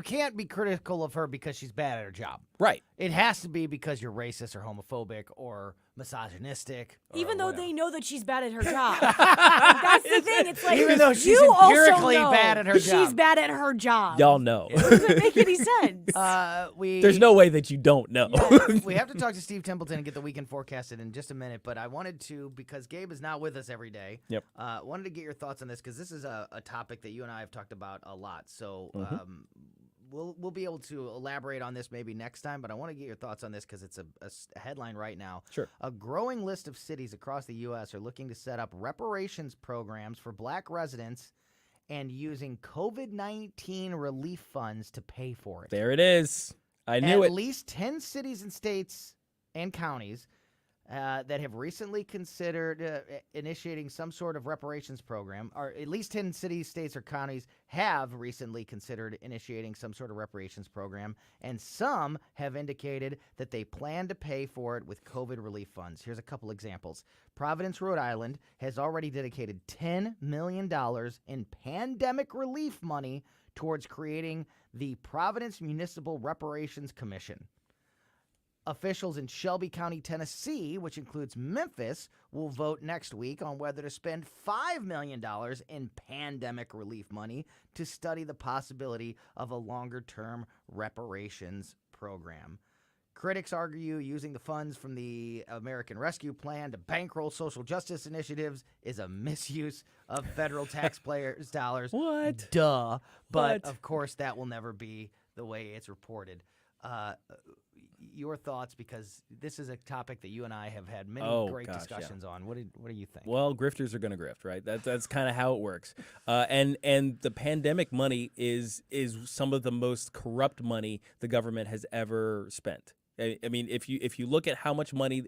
can't be critical of her because she's bad at her job. Right. It has to be because you're racist or homophobic or misogynistic. Even though they know that she's bad at her job. That's the thing. It's like, even though she's you also empirically know bad at her job. she's bad at her job. Y'all know. It doesn't make any sense. There's no way that you don't know. We have to talk to Steve Templeton and get the weekend forecasted in just a minute, but I wanted to, because Gabe is now with us every day. Yep. Wanted to get your thoughts on this because this is a topic that you and I have talked about a lot. So we'll be able to elaborate on this maybe next time, but I want to get your thoughts on this because it's a headline right now. Sure. A growing list of cities across the U.S. are looking to set up reparations programs for black residents and using COVID-19 relief funds to pay for it. There it is. I knew it. At least 10 cities and states and counties that have recently considered initiating some sort of reparations program, or at least 10 cities, states, or counties have recently considered initiating some sort of reparations program, and some have indicated that they plan to pay for it with COVID relief funds. Here's a couple examples. Providence, Rhode Island has already dedicated $10 million in pandemic relief money towards creating the Providence Municipal Reparations Commission. Officials in Shelby County, Tennessee, which includes Memphis, will vote next week on whether to spend $5 million in pandemic relief money to study the possibility of a longer-term reparations program. Critics argue using the funds from the American Rescue Plan to bankroll social justice initiatives is a misuse of federal taxpayers' dollars. What? Duh. But, What? of course, that will never be the way it's reported. Your thoughts, because this is a topic that you and I have had many great discussions on. What do you think? Well, grifters are going to grift, right? That's kind of how it works. And the pandemic money is some of the most corrupt money the government has ever spent. I mean, if you look at how much money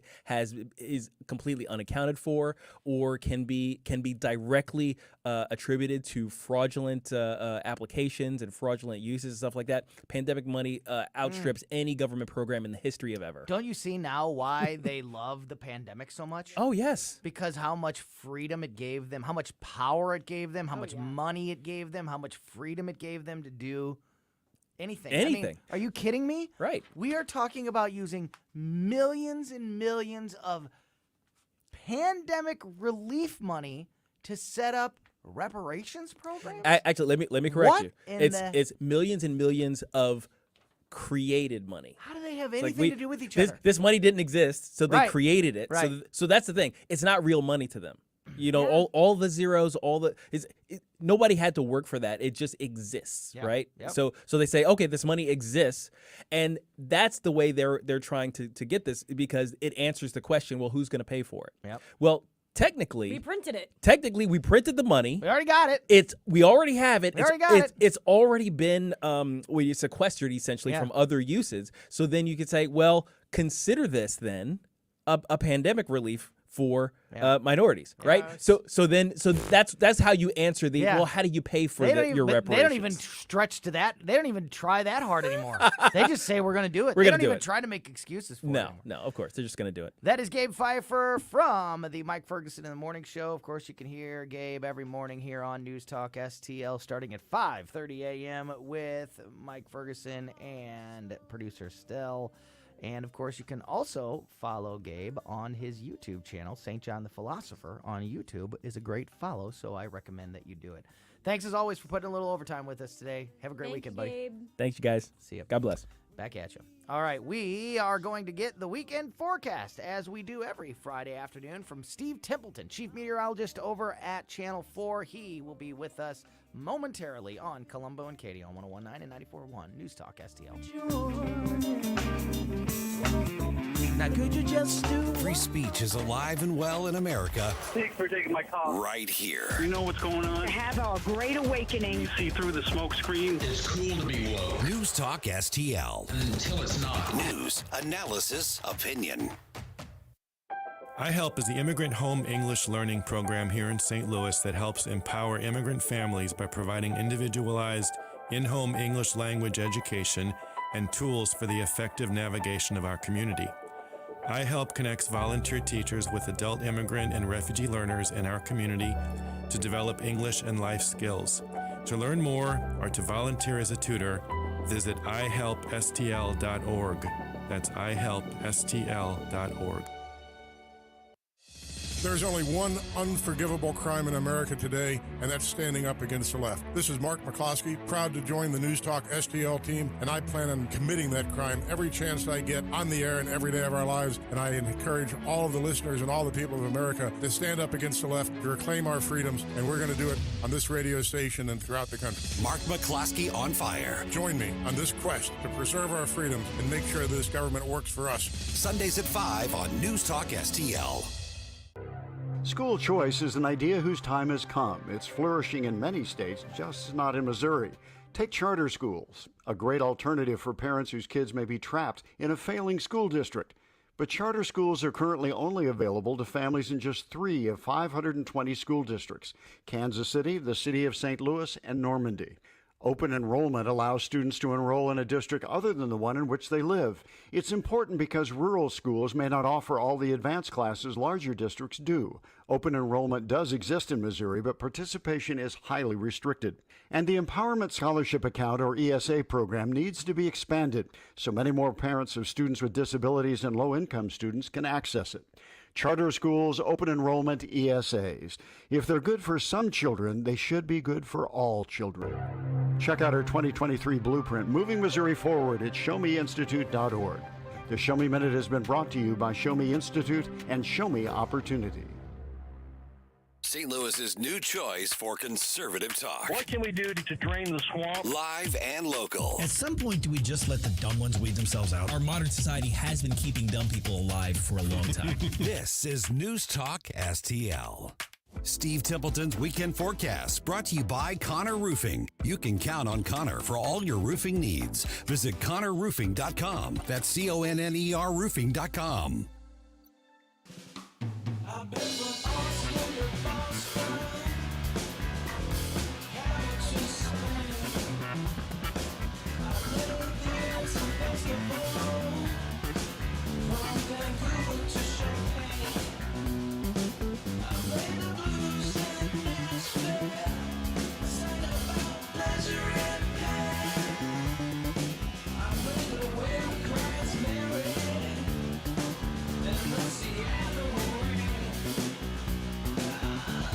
is completely unaccounted for, or can be directly attributed to fraudulent applications and fraudulent uses and stuff like that, pandemic money outstrips any government program in the history of ever. Don't you see now why they love the pandemic so much? Oh, yes. Because how much freedom it gave them, how much power it gave them, how much money it gave them, how much freedom it gave them to do Anything. Anything. I mean, are you kidding me? Right. We are talking about using millions and millions of pandemic relief money to set up reparations programs. Actually, let me correct What you. in It's millions and millions of created money. How do they have It's anything like to do with each this, other? This money didn't exist, so they Right. created it. Right. So that's the thing. It's not real money to them. You know, all the zeros, nobody had to work for that. It just exists, Yeah. right? Yep. So they say, okay, this money exists, and that's the way they're trying to get this, because it answers the question, well, who's going to pay for it? Yep. Well, technically, We printed it. we printed the money. We already got it. We already have it. We already got it. It's already been sequestered essentially Yeah. from other uses. So then you could say, well, consider this then a pandemic relief for minorities, right? So that's how you answer the Yeah. well. How do you pay for your reparations? They don't even stretch to that. They don't even try that hard anymore. They just say we're going to do it. We're They gonna don't do even it. try to make excuses for it. No, anymore. no. Of course, they're just going to do it. That is Gabe Pfeiffer from the Mike Ferguson in the Morning Show. Of course, you can hear Gabe every morning here on News Talk STL starting at 5:30 a.m. with Mike Ferguson and producer Stell. And, of course, you can also follow Gabe on his YouTube channel. St. John the Philosopher on YouTube is a great follow, so I recommend that you do it. Thanks, as always, for putting a little overtime with us today. Have a great weekend, buddy. Thanks, you guys. See ya. God bless. Back at you. All right, we are going to get the weekend forecast, as we do every Friday afternoon, from Steve Templeton, chief meteorologist over at Channel 4. He will be with us momentarily on Colombo and Katie on 101.9 and 94.1 News Talk STL. Now, could you just do free speech is alive and well in America. Thanks for taking my call. Right here. You know what's going on? Have a great awakening. You see through the smoke screen. It's cool to be woke. News Talk STL. Until it's not. News, analysis, opinion. iHelp is the immigrant home English learning program here in St. Louis that helps empower immigrant families by providing individualized, in-home English language education and tools for the effective navigation of our community. iHelp connects volunteer teachers with adult immigrant and refugee learners in our community to develop English and life skills. To learn more or to volunteer as a tutor, visit ihelpstl.org. That's ihelpstl.org. There's only one unforgivable crime in America today, and that's standing up against the left. This is Mark McCloskey, proud to join the News Talk STL team, and I plan on committing that crime every chance I get on the air and every day of our lives. And I encourage all of the listeners and all the people of America to stand up against the left, to reclaim our freedoms, and we're going to do it on this radio station and throughout the country. Mark McCloskey on fire. Join me on this quest to preserve our freedoms and make sure this government works for us. Sundays at 5 on News Talk STL. School choice is an idea whose time has come. It's flourishing in many states, just not in Missouri. Take charter schools, a great alternative for parents whose kids may be trapped in a failing school district. But charter schools are currently only available to families in just 3 of 520 school districts: Kansas City, the city of St. Louis, and Normandy. Open enrollment allows students to enroll in a district other than the one in which they live. It's important because rural schools may not offer all the advanced classes larger districts do. Open enrollment does exist in Missouri, but participation is highly restricted. And the Empowerment Scholarship Account, or ESA program, needs to be expanded so many more parents of students with disabilities and low-income students can access it. Charter schools, open enrollment, ESAs. If they're good for some children, they should be good for all children. Check out our 2023 blueprint, Moving Missouri Forward, at showmeinstitute.org. The Show Me Minute has been brought to you by Show Me Institute and Show Me Opportunity. St. Louis's new choice for conservative talk. What can we do to drain the swamp? Live and local. At some point, do we just let the dumb ones weed themselves out? Our modern society has been keeping dumb people alive for a long time. This is News Talk STL. Steve Templeton's Weekend Forecast, brought to you by Connor Roofing. You can count on Connor for all your roofing needs. Visit ConnorRoofing.com. That's CONNER roofing.com.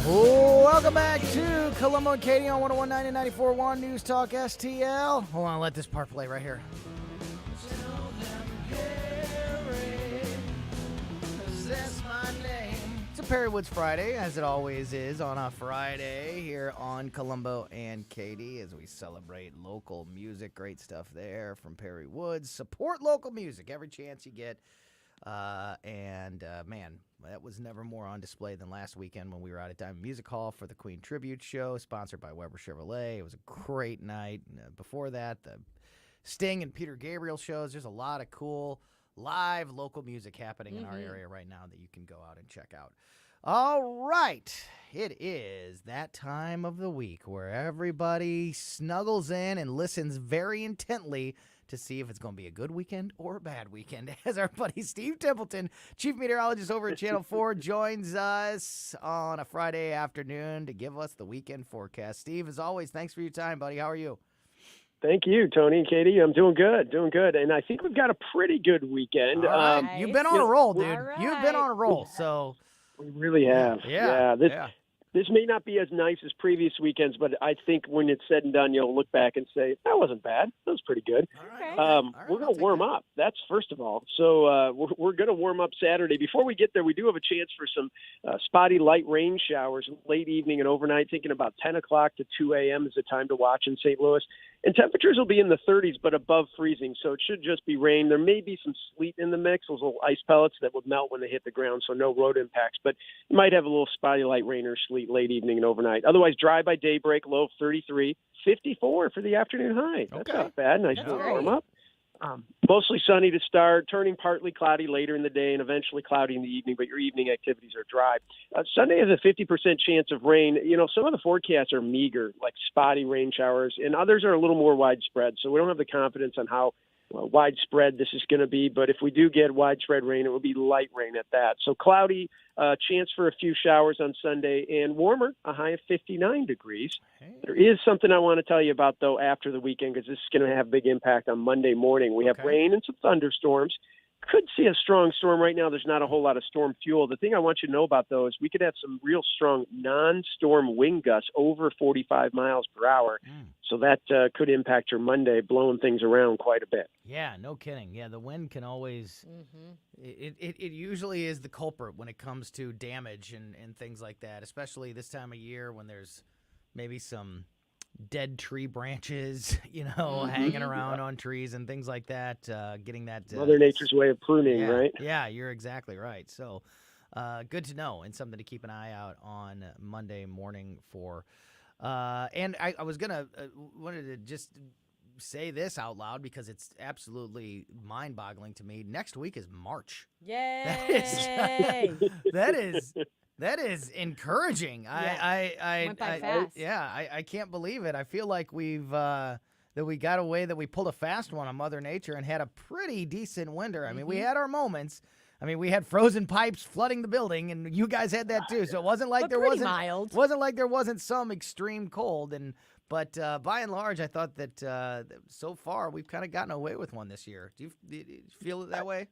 Welcome back to Colombo and Katie on 101.9 and 94.1 News Talk STL. Hold on, let this part play right here. That's my name. It's a Perry Woods Friday, as it always is on a Friday here on Colombo and Katie as we celebrate local music. Great stuff there from Perry Woods. Support local music every chance you get. Man, that was never more on display than last weekend when we were out at Diamond Music Hall for the Queen Tribute Show, sponsored by Weber Chevrolet. It was a great night. Before that, the Sting and Peter Gabriel shows. There's a lot of cool live local music happening in our area right now that you can go out and check out. All right. It is that time of the week where everybody snuggles in and listens very intently to see if it's going to be a good weekend or a bad weekend. As our buddy Steve Templeton, chief meteorologist over at Channel 4, joins us on a Friday afternoon to give us the weekend forecast. Steve, as always, thanks for your time, buddy. How are you? Thank you, Tony and Katie. I'm doing good. And I think we've got a pretty good weekend. All right. You've been on a roll, dude. Right. You've been on a roll, so. We really have. This may not be as nice as previous weekends, but I think when it's said and done, you'll look back and say, that wasn't bad. That was pretty good. We're going to warm up. That's first of all. So we're going to warm up Saturday. Before we get there, we do have a chance for some spotty light rain showers late evening and overnight, thinking about 10 o'clock to 2 a.m. is the time to watch in St. Louis. And temperatures will be in the 30s, but above freezing, so it should just be rain. There may be some sleet in the mix, those little ice pellets that would melt when they hit the ground, so no road impacts. But you might have a little spotty light rain or sleet late evening and overnight. Otherwise, dry by daybreak, low of 33, 54 for the afternoon high. That's not bad. Nice little warm up. Mostly sunny to start, turning partly cloudy later in the day and eventually cloudy in the evening, but your evening activities are dry. Sunday has a 50% chance of rain. You know, some of the forecasts are meager, like spotty rain showers, and others are a little more widespread. So we don't have the confidence on how widespread this is going to be. But if we do get widespread rain, it will be light rain at that. So cloudy, chance for a few showers on Sunday, and warmer, a high of 59 degrees. Hey. There is something I want to tell you about, though, after the weekend, because this is going to have a big impact on Monday morning. We have rain and some thunderstorms. Could see a strong storm right now. There's not a whole lot of storm fuel. The thing I want you to know about, though, is we could have some real strong non-storm wind gusts over 45 miles per hour. So that could impact your Monday, blowing things around quite a bit. Yeah, no kidding. Yeah, the wind can always it usually is the culprit when it comes to damage and things like that, especially this time of year when there's maybe some dead tree branches, hanging around on trees and things like that, getting that. Mother Nature's way of pruning, right? Yeah, you're exactly right. So good to know and something to keep an eye out on Monday morning for. And I was wanted to just say this out loud because it's absolutely mind-boggling to me. Next week is March. Yay! That is encouraging. Yeah. Went by fast. I can't believe it. I feel like that we got away, that we pulled a fast one on Mother Nature and had a pretty decent winter. I mean, we had our moments. I mean, we had frozen pipes flooding the building, and you guys had that too. So it wasn't like wasn't like there wasn't some extreme cold. But by and large, I thought that so far we've kind of gotten away with one this year. Do you feel it that way?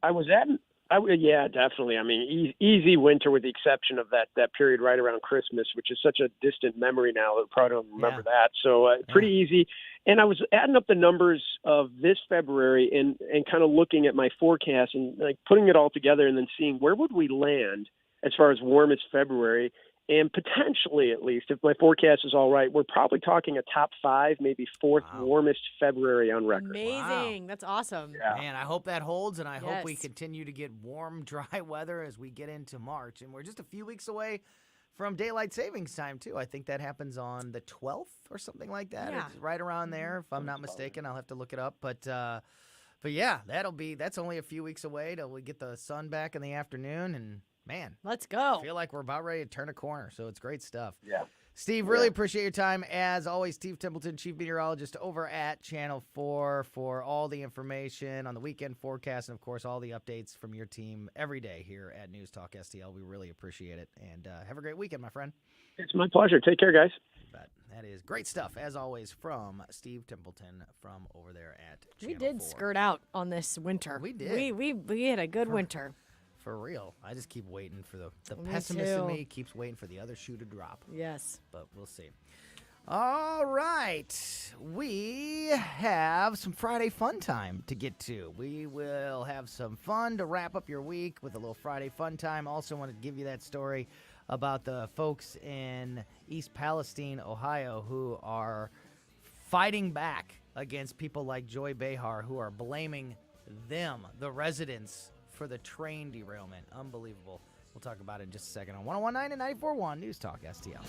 Yeah, definitely. I mean, easy winter with the exception of that period right around Christmas, which is such a distant memory now that we probably don't remember that. So pretty easy. And I was adding up the numbers of this February and kind of looking at my forecast and like putting it all together and then seeing where would we land as far as warmest February. And potentially, at least, if my forecast is all right, we're probably talking a top 5, maybe 4th warmest February on record. Amazing. Wow. That's awesome. Yeah. Man, I hope that holds, and I hope we continue to get warm, dry weather as we get into March. And we're just a few weeks away from daylight savings time, too. I think that happens on the 12th or something like that. Yeah. It's right around there, if I'm not mistaken. I'll have to look it up. But yeah, that's only a few weeks away till we get the sun back in the afternoon, and man, let's go. I feel like we're about ready to turn a corner, so it's great stuff. Yeah. Steve, really appreciate your time. As always, Steve Templeton, Chief Meteorologist over at Channel 4 for all the information on the weekend forecast and, of course, all the updates from your team every day here at News Talk STL. We really appreciate it. And have a great weekend, my friend. It's my pleasure. Take care, guys. That is great stuff, as always, from Steve Templeton from over there at Channel 4. We did skirt out on this winter. We did. We had a good winter. For real. I just keep waiting for the Me pessimist in too. me keeps waiting for the other shoe to drop. Yes. But we'll see. All right. We have some Friday fun time to get to. We will have some fun to wrap up your week with a little Friday fun time. Also want to give you that story about the folks in East Palestine, Ohio, who are fighting back against people like Joy Behar, who are blaming them, the residents, for the train derailment. Unbelievable. We'll talk about it in just a second on 101.9 and 94.1 News Talk STL.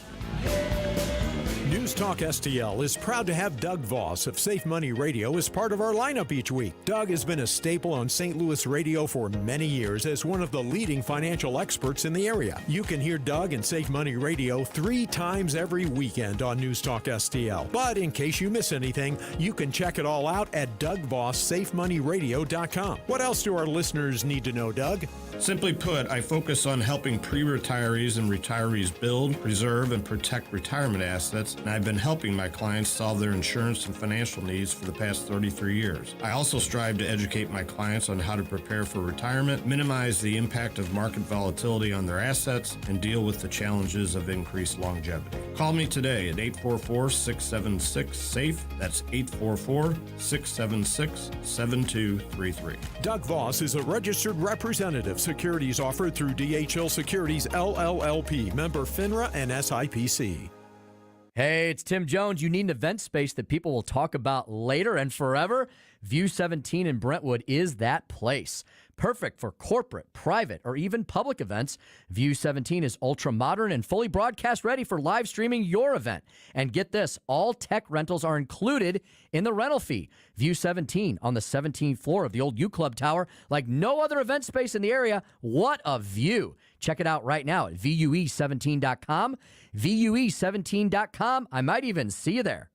News Talk STL is proud to have Doug Voss of Safe Money Radio as part of our lineup each week. Doug has been a staple on St. Louis radio for many years as one of the leading financial experts in the area. You can hear Doug and Safe Money Radio 3 times every weekend on News Talk STL. But in case you miss anything, you can check it all out at DougVossSafeMoneyRadio.com. What else do our listeners need to know, Doug? Simply put, I focus on helping pre-retirees and retirees build, preserve, and protect retirement assets, and I've been helping my clients solve their insurance and financial needs for the past 33 years. I also strive to educate my clients on how to prepare for retirement, minimize the impact of market volatility on their assets, and deal with the challenges of increased longevity. Call me today at 844-676-SAFE. That's 844-676-7233. Doug Voss is a registered representative. Securities offered through DHL Securities LLLP, member FINRA and SIPC. Hey, it's Tim Jones. You need an event space that people will talk about later and forever? View 17 in Brentwood is that place. Perfect for corporate, private, or even public events, View 17 is ultra modern and fully broadcast ready for live streaming your event. And get this, all tech rentals are included in the rental fee. View 17 on the 17th floor of the old U Club Tower, like no other event space in the area. What a view. Check it out right now at VUE17.com. VUE17.com. I might even see you there.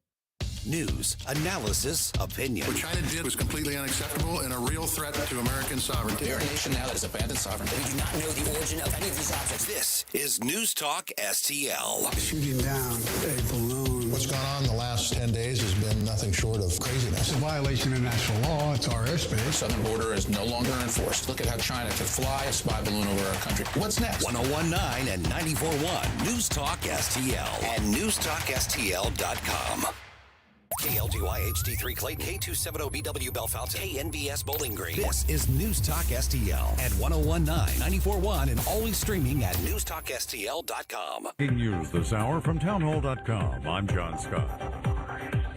News, analysis, opinion. What China did was completely unacceptable and a real threat to American sovereignty. We're a nation now that has abandoned sovereignty. We do not know the origin of any of these objects. This is News Talk STL. Shooting down a balloon. What's gone on in the last 10 days has been nothing short of craziness. It's a violation of national law. It's our airspace. The southern border is no longer enforced. Look at how China could fly a spy balloon over our country. What's next? 101.9 and 94.1 News Talk STL and NewsTalkSTL.com. KLGY HD3 Clayton, K270BW Bellefontaine, KNBS Bowling Green. This is News Talk STL at 101.9, 94.1, and always streaming at NewsTalkSTL.com. Breaking news this hour from townhall.com. I'm John Scott.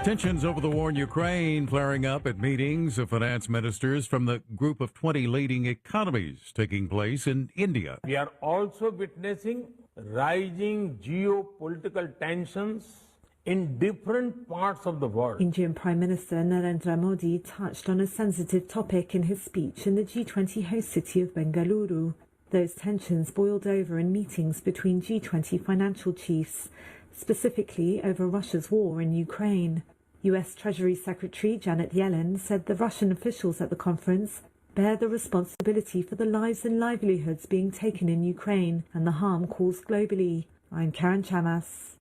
Tensions over the war in Ukraine flaring up at meetings of finance ministers from the group of 20 leading economies taking place in India. We are also witnessing rising geopolitical tensions in different parts of the world. Indian Prime Minister Narendra Modi touched on a sensitive topic in his speech in the G20 host city of Bengaluru. Those tensions boiled over in meetings between G20 financial chiefs, specifically over Russia's war in Ukraine. US Treasury Secretary Janet Yellen said the Russian officials at the conference bear the responsibility for the lives and livelihoods being taken in Ukraine and the harm caused globally. I'm Karen Chamas.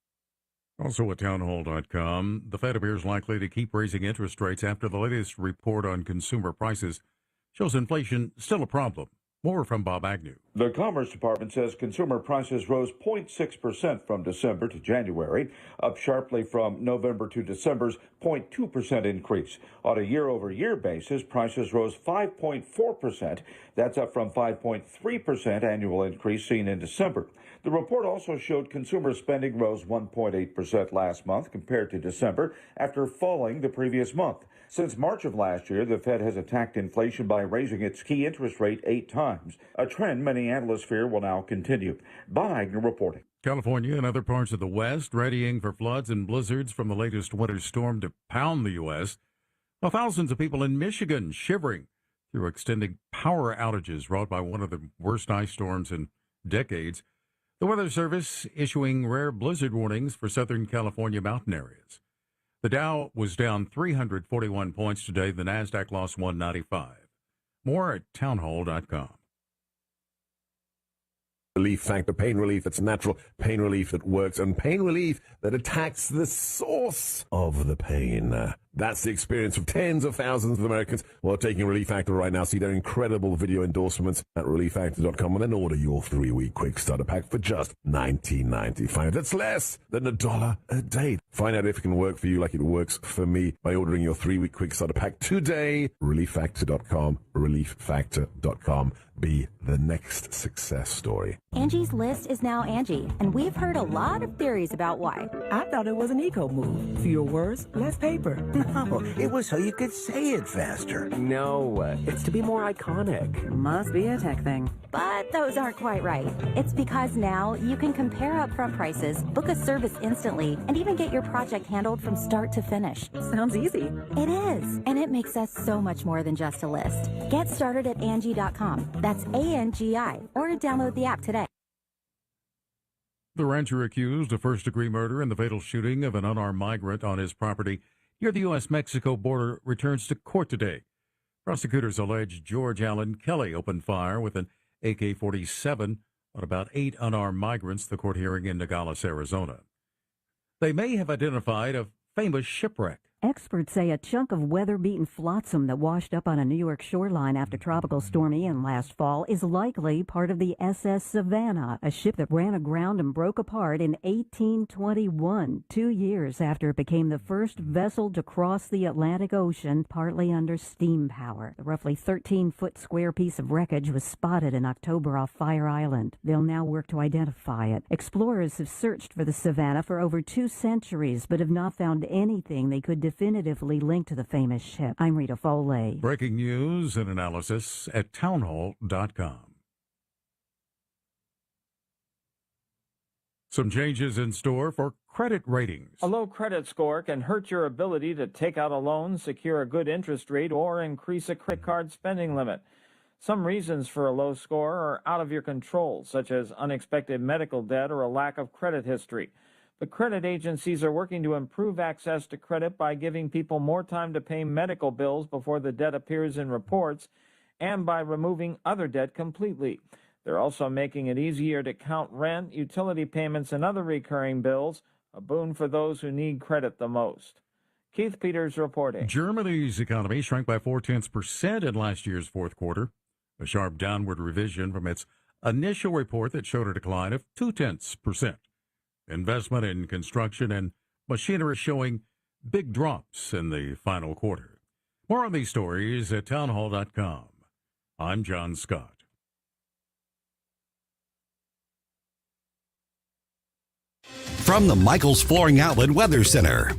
Also at townhall.com, the Fed appears likely to keep raising interest rates after the latest report on consumer prices shows inflation still a problem. More from Bob Agnew. The Commerce Department says consumer prices rose 0.6% from December to January, up sharply from November to December's 0.2% increase. On a year-over-year basis, prices rose 5.4%. That's up from 5.3% annual increase seen in December. The report also showed consumer spending rose 1.8% last month compared to December after falling the previous month. Since March of last year, the Fed has attacked inflation by raising its key interest rate 8 times, a trend many analysts fear will now continue. Bob Agnew reporting. California and other parts of the West readying for floods and blizzards from the latest winter storm to pound the U.S., while thousands of people in Michigan shivering through extending power outages wrought by one of the worst ice storms in decades. The Weather Service issuing rare blizzard warnings for Southern California mountain areas. The Dow was down 341 points today. The NASDAQ lost 195. More at townhall.com. Relief factor, pain relief that's natural, pain relief that works, and pain relief that attacks the source of the pain. That's the experience of tens of thousands of Americans who are taking Relief Factor right now. See their incredible video endorsements at relieffactor.com and then order your 3-week quick starter pack for just $19.95. That's less than $1 a day. Find out if it can work for you like it works for me by ordering your 3-week quick starter pack today. relieffactor.com, relieffactor.com. Be the next success story. Angie's List is now Angie, and we've heard a lot of theories about why. I thought it was an eco move. Fewer words, less paper. No, it was so you could say it faster. No, it's to be more iconic. Must be a tech thing. But those aren't quite right. It's because now you can compare upfront prices, book a service instantly, and even get your project handled from start to finish. Sounds easy. It is, and it makes us so much more than just a list. Get started at Angie.com. That's ANGI, or download the app today. The rancher accused of first-degree murder in the fatal shooting of an unarmed migrant on his property near the U.S.-Mexico border returns to court today. Prosecutors allege George Allen Kelly opened fire with an AK-47 on about 8 unarmed migrants, the court hearing in Nogales, Arizona. They may have identified a famous shipwreck. Experts say a chunk of weather-beaten flotsam that washed up on a New York shoreline after Tropical Storm Ian last fall is likely part of the SS Savannah, a ship that ran aground and broke apart in 1821, 2 years after it became the first vessel to cross the Atlantic Ocean, partly under steam power. The roughly 13-foot square piece of wreckage was spotted in October off Fire Island. They'll now work to identify it. Explorers have searched for the Savannah for over 2 centuries, but have not found anything they could definitively linked to the famous ship. I'm Rita Foley. Breaking news and analysis at townhall.com. Some changes in store for credit ratings. A low credit score can hurt your ability to take out a loan, secure a good interest rate, or increase a credit card spending limit. Some reasons for a low score are out of your control, such as unexpected medical debt or a lack of credit history. But credit agencies are working to improve access to credit by giving people more time to pay medical bills before the debt appears in reports and by removing other debt completely. They're also making it easier to count rent, utility payments, and other recurring bills, a boon for those who need credit the most. Keith Peters reporting. Germany's economy shrank by 0.4% in last year's fourth quarter, a sharp downward revision from its initial report that showed a decline of 0.2%. Investment in construction and machinery showing big drops in the final quarter. More on these stories at townhall.com. I'm John Scott. From the Michaels Flooring Outlet Weather Center.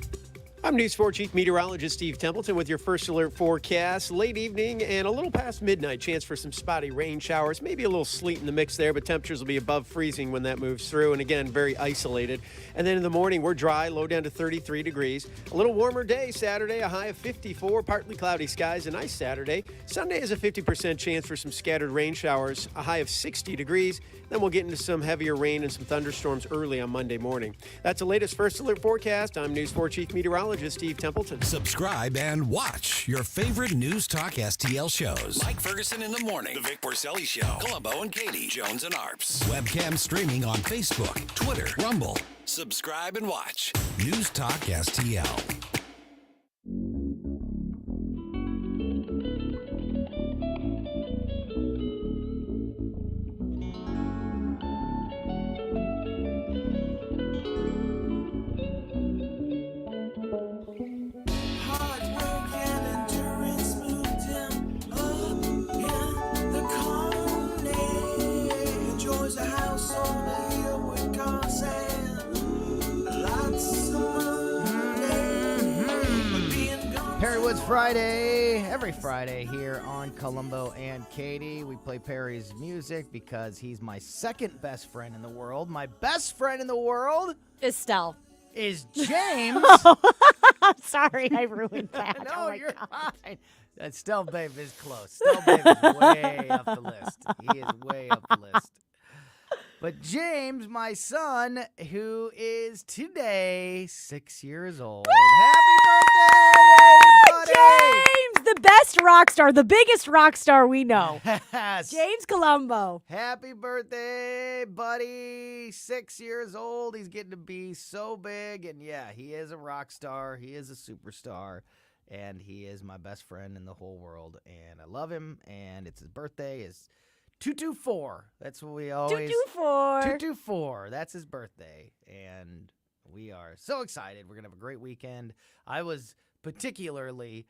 I'm News 4 Chief Meteorologist Steve Templeton with your first alert forecast. Late evening and a little past midnight, chance for some spotty rain showers. Maybe a little sleet in the mix there, but temperatures will be above freezing when that moves through. And again, very isolated. And then in the morning, we're dry, low down to 33 degrees. A little warmer day Saturday, a high of 54, partly cloudy skies, a nice Saturday. Sunday is a 50% chance for some scattered rain showers, a high of 60 degrees. Then we'll get into some heavier rain and some thunderstorms early on Monday morning. That's the latest first alert forecast. I'm News 4 Chief Meteorologist Steve Templeton. Subscribe and watch your favorite News Talk STL shows. Mike Ferguson in the morning, The Vic Porcelli Show, Colombo and Katie, Jones and Arps. Webcam streaming on Facebook, Twitter, Rumble. Subscribe and watch News Talk STL. Perrywood's Friday, every Friday here on Colombo and Katie. We play Perry's music because he's my second best friend in the world. My best friend in the world Estelle is James. I'm sorry, I ruined that. No, you're fine. Estelle Babe is close. Estelle Babe is way up the list. He is way up the list. But James, my son, who is today 6 years old. Happy birthday, buddy! James, the best rock star, the biggest rock star we know. Yes. James Colombo. Happy birthday, buddy. 6 years old. He's getting to be so big. And yeah, he is a rock star. He is a superstar. and he is my best friend in the whole world, and I love him, and it's his birthday is 224. That's what we always 224. 224. That's his birthday, and we are so excited. We're gonna have a great weekend. I was particularly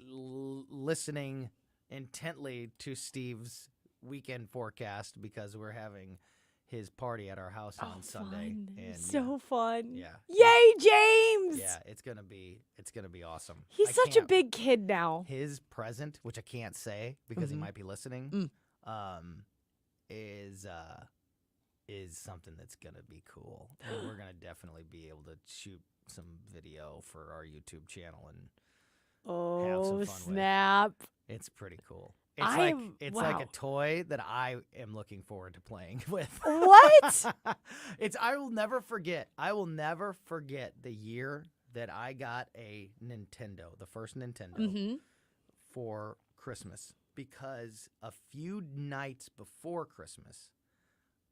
listening intently to Steve's weekend forecast because we're having his party at our house on Sunday. Fun. And So fun. Yeah. Yay, James. Yeah, it's gonna be awesome. He's such a big kid now. His present, which I can't say because he might be listening, is something that's gonna be cool. And we're gonna definitely be able to shoot some video for our YouTube channel and have some fun snap. with. It's pretty cool. It's like a toy that I am looking forward to playing with. What? I will never forget. I will never forget the year that I got a Nintendo, the first Nintendo, for Christmas. Because a few nights before Christmas,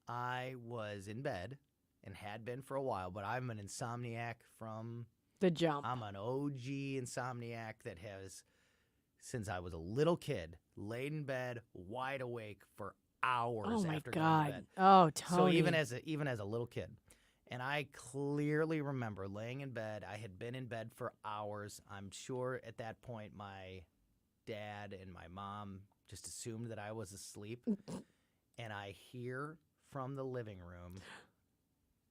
I was in bed and had been for a while, but I'm an insomniac from the jump. I'm an OG insomniac that has, since I was a little kid, laid in bed wide awake for hours after going to bed. Oh, Tony. So even as a little kid. And I clearly remember laying in bed. I had been in bed for hours. I'm sure at that point my dad and my mom just assumed that I was asleep. And I hear from the living room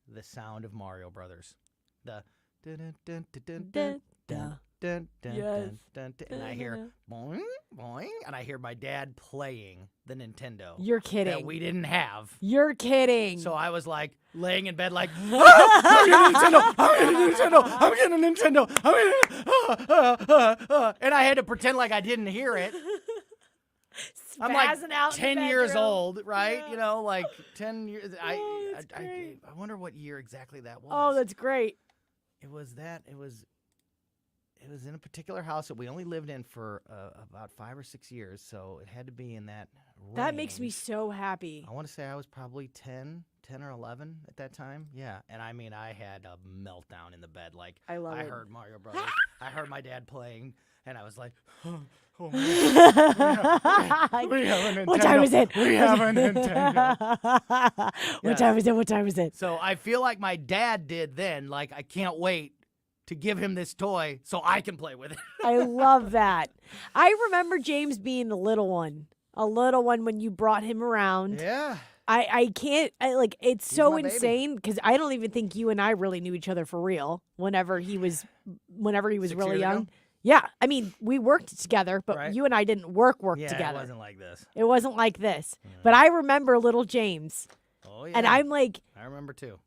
the sound of Mario Brothers. The dun dun dun dun dun dun dun dun dun dun, and I hear boing boing, and I hear my dad playing the Nintendo. You're kidding. That we didn't have. You're kidding. So I was like laying in bed like, I'm getting a Nintendo, I'm getting a Nintendo, and I had to pretend like I didn't hear it. I'm like Spazzing out in 10 the years bedroom. old, right? Yeah. You know, like 10 years. that's I great. wonder what year exactly that was. Oh, that's great. It was in a particular house that we only lived in for about 5 or 6 years, so it had to be in that range. That makes me so happy. I want to say I was probably 10 or 11 at that time. Yeah, and I mean, I had a meltdown in the bed. Like, I love it. heard Mario Brothers. I heard my dad playing, and I was like, oh man. We have a Nintendo. What time is it? We have a Nintendo. What time is it? What time is it? So I feel like my dad did then. Like, I can't wait to give him this toy so I can play with it. I love that. I remember James being a little one when you brought him around. Yeah. It's He's so my baby. insane because I don't even think you and I really knew each other for real whenever he was 6 really years young. ago? Yeah. I mean, we worked together, but Right. you and I didn't work Yeah, together. it wasn't like this. It wasn't like this. But I remember little James. Oh, yeah. And I'm like, I remember too.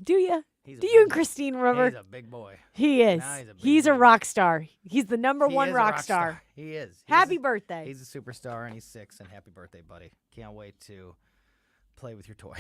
do you? He's a Do big you and boy. Christine remember? He's a big boy. He is. Now he's a big He's a baby. rock star. He's the number He one is a rock star. He is. Happy birthday. He's a superstar, and he's 6, and happy birthday, buddy. Can't wait to play with your toy.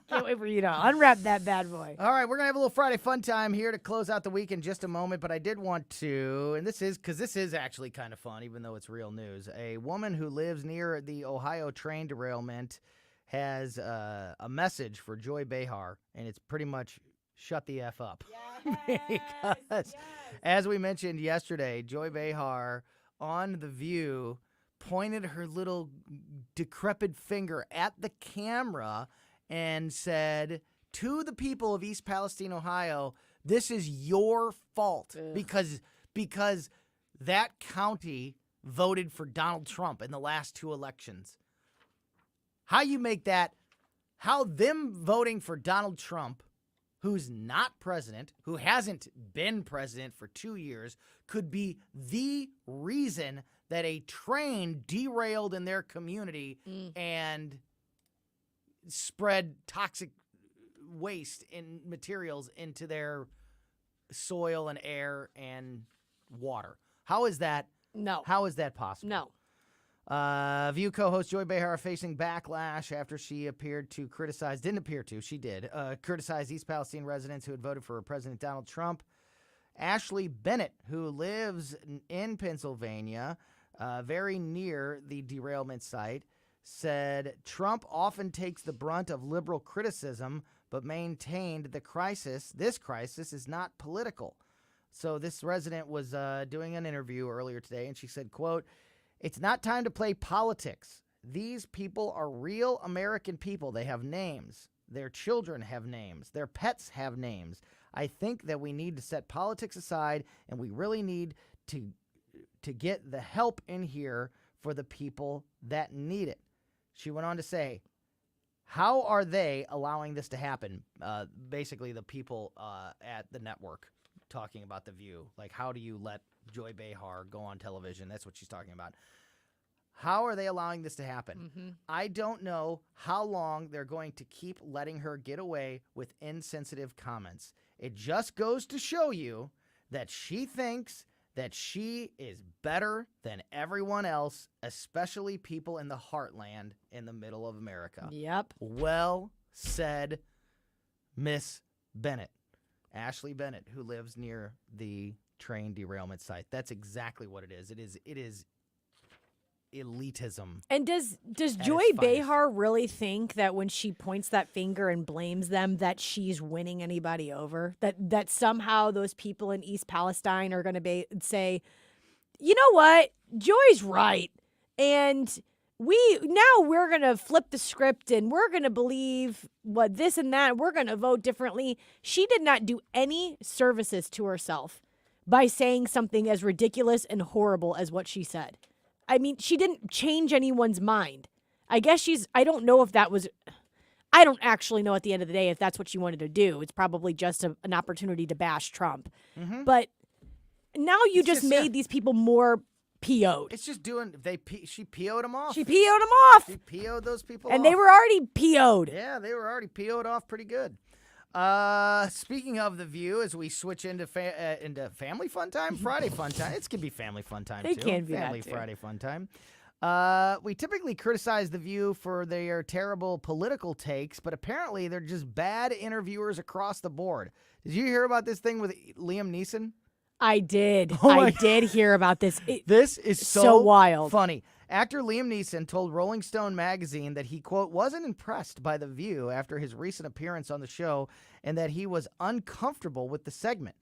Can't wait for you to unwrap that bad boy. All right, we're going to have a little Friday fun time here to close out the week in just a moment, but I did want to, and this is actually kind of fun, even though it's real news. A woman who lives near the Ohio train derailment has a message for Joy Behar, and it's pretty much shut the F up. Because, as we mentioned yesterday, Joy Behar on The View pointed her little decrepit finger at the camera and said to the people of East Palestine, Ohio, this is your fault because that county voted for Donald Trump in the last 2 elections. How them voting for Donald Trump, who's not president, who hasn't been president for 2 years, could be the reason that a train derailed in their community and spread toxic waste and materials into their soil and air and water. How is that? No. How is that possible? No. View co-host Joy Behar facing backlash after she she did criticize East Palestine residents who had voted for President Donald Trump. Ashley Bennett, who lives in Pennsylvania, very near the derailment site, said Trump often takes the brunt of liberal criticism, but maintained this crisis is not political. So this resident was doing an interview earlier today, and she said, quote, "It's not time to play politics. These people are real American people. They have names. Their children have names. Their pets have names. I think that we need to set politics aside, and we really need to get the help in here for the people that need it." She went on to say, how are they allowing this to happen? Basically, the people at the network talking about The View. Like, how do you let Joy Behar go on television? That's what she's talking about. How are they allowing this to happen? Mm-hmm. I don't know how long they're going to keep letting her get away with insensitive comments. It just goes to show you that she thinks that she is better than everyone else, especially people in the heartland in the middle of America. Yep. Well said, Miss Bennett. Ashley Bennett, who lives near the train derailment site. That's exactly what it is. It is elitism. And does Joy Behar really think that when she points that finger and blames them that she's winning anybody over? That somehow those people in East Palestine are going to say, you know what, Joy's right, and we're going to flip the script and we're going to believe what this and that. We're going to vote differently. She did not do any services to herself by saying something as ridiculous and horrible as what she said. I mean, she didn't change anyone's mind. I guess I don't know if that was, I don't actually know at the end of the day if that's what she wanted to do. It's probably just an opportunity to bash Trump. Mm-hmm. But now you just made these people more PO'd. It's just she PO'd them off. She PO'd them off. She PO'd those people and off. they were already PO'd. Yeah, they were already PO'd off pretty good. Speaking of The View, as we switch into family fun time, Friday fun time. It can be family fun time, It too. can be Family that, too. Friday fun time. We typically criticize The View for their terrible political takes, but apparently they're just bad interviewers across the board. Did you hear about this thing with Liam Neeson? I did. Oh my I did hear about this. This is so wild. Funny. Actor Liam Neeson told Rolling Stone magazine that he, quote, wasn't impressed by The View after his recent appearance on the show and that he was uncomfortable with the segment.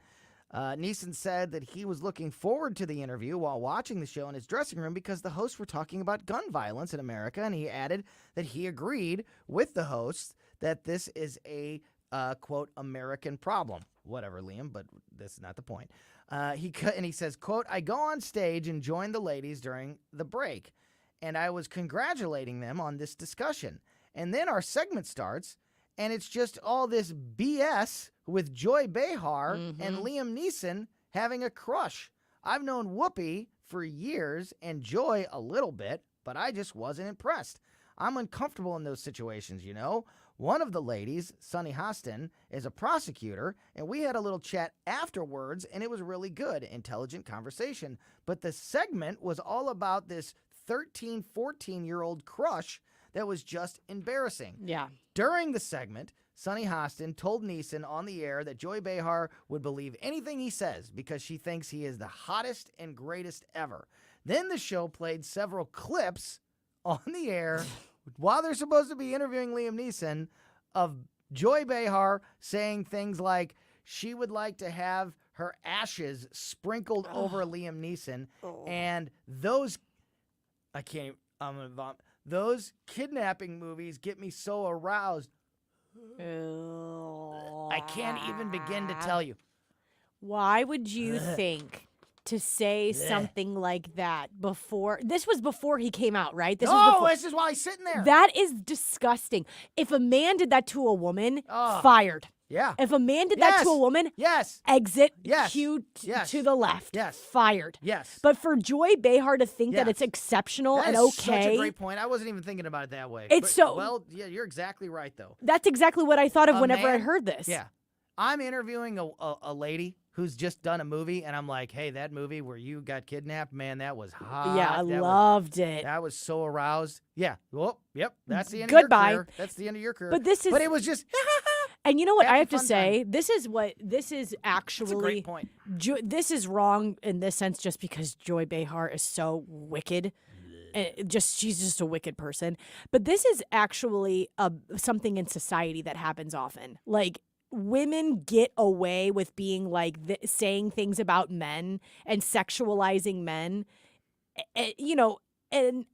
Neeson said that he was looking forward to the interview while watching the show in his dressing room because the hosts were talking about gun violence in America, and he added that he agreed with the hosts that this is a, quote, American problem. Whatever, Liam, but this is not the point. He says, quote, I go on stage and join the ladies during the break, and I was congratulating them on this discussion. And then our segment starts, and it's just all this BS with Joy Behar and Liam Neeson having a crush. I've known Whoopi for years and Joy a little bit, but I just wasn't impressed. I'm uncomfortable in those situations, you know. One of the ladies, Sunny Hostin, is a prosecutor, and we had a little chat afterwards, and it was really good, intelligent conversation. But the segment was all about this 13, 14-year-old crush that was just embarrassing. Yeah. During the segment, Sunny Hostin told Neeson on the air that Joy Behar would believe anything he says because she thinks he is the hottest and greatest ever. Then the show played several clips on the air while they're supposed to be interviewing Liam Neeson of Joy Behar saying things like she would like to have her ashes sprinkled over Liam Neeson, and those those kidnapping movies get me so aroused. I can't even begin to tell you. Why would you think to say something like that before? This was before he came out, right? This is while he's sitting there. That is disgusting. If a man did that to a woman, fired. Yeah. If a man did that to a woman, exit, cue to the left, fired. Yes. But for Joy Behar to think that it's exceptional That and is okay. such a great point. I wasn't even thinking about it that way. It's Well, yeah, you're exactly right, though. That's exactly what I thought of whenever I heard this. Yeah. I'm interviewing a lady who's just done a movie, and I'm like, hey, that movie where you got kidnapped, man, that was hot. Yeah, I loved it. That was so aroused. Yeah. Well, yep. That's the end Goodbye. of your career. That's the end of your career. But it was just... And you know what Happy I have to fun say? This is actually That's a great point. This is wrong in this sense just because Joy Behar is so wicked. She's just a wicked person. But this is actually something in society that happens often. Like women get away with being like saying things about men and sexualizing men, and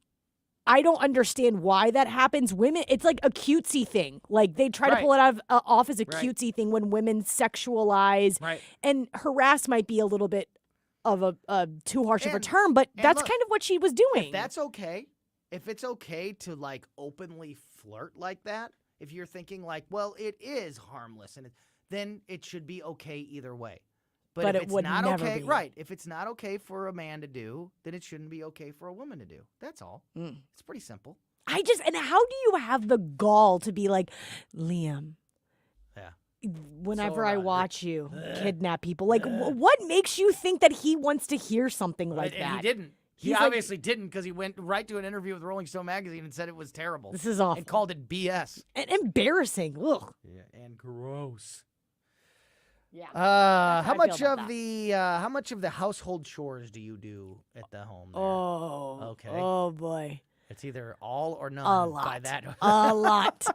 I don't understand why that happens. Women, it's like a cutesy thing. Like they try to pull it off as a cutesy thing when women sexualize and harass might be a little bit of a too harsh of a term, but that's kind of what she was doing. If that's okay, if it's okay to like openly flirt like that, if you're thinking like, well, it is harmless, and then it should be okay either way. But if it it's would not never okay, be. right? If it's not okay for a man to do, then it shouldn't be okay for a woman to do. That's all. It's pretty simple. And how do you have the gall to be like, Liam? Yeah. Whenever I watch you kidnap people, like what makes you think that he wants to hear something like that? And he didn't. He He's obviously didn't, because he went right to an interview with Rolling Stone magazine and said it was terrible. This is awful. And called it BS. And embarrassing. Ugh. Yeah, and gross. Yeah. How much of the household chores do you do at the home there? Oh. Okay. Oh boy. It's either all or none. A lot. By that. A lot.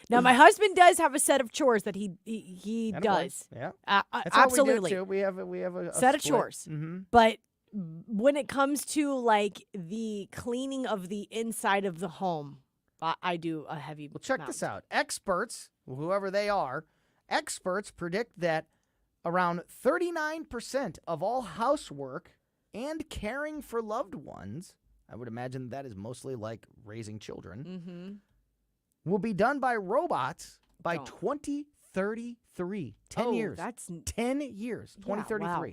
Now my husband does have a set of chores that he does. Yeah. Absolutely. That's what we do too. We have a set of split. chores. Mm-hmm. But when it comes to like the cleaning of the inside of the home, I do a heavy. Well, check this out. Experts, whoever they are, experts predict that around 39% of all housework and caring for loved ones, I would imagine that is mostly like raising children, will be done by robots by 2033. 10 years. That's 10 years. 2033. wow.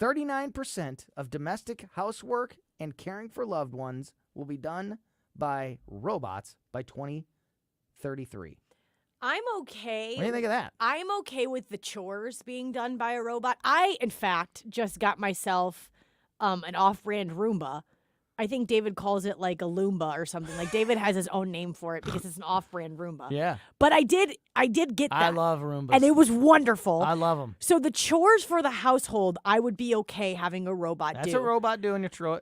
39% of domestic housework and caring for loved ones will be done by robots by 2033. I'm okay. What do you think of that? I'm okay with the chores being done by a robot. I, in fact, just got myself an off-brand Roomba. I think David calls it like a Loomba or something. Like David has his own name for it because it's an off-brand Roomba. Yeah. But I did get that. I love Roombas. And it was wonderful. I love them. So the chores for the household, I would be okay having a robot That's do. a robot doing a chore.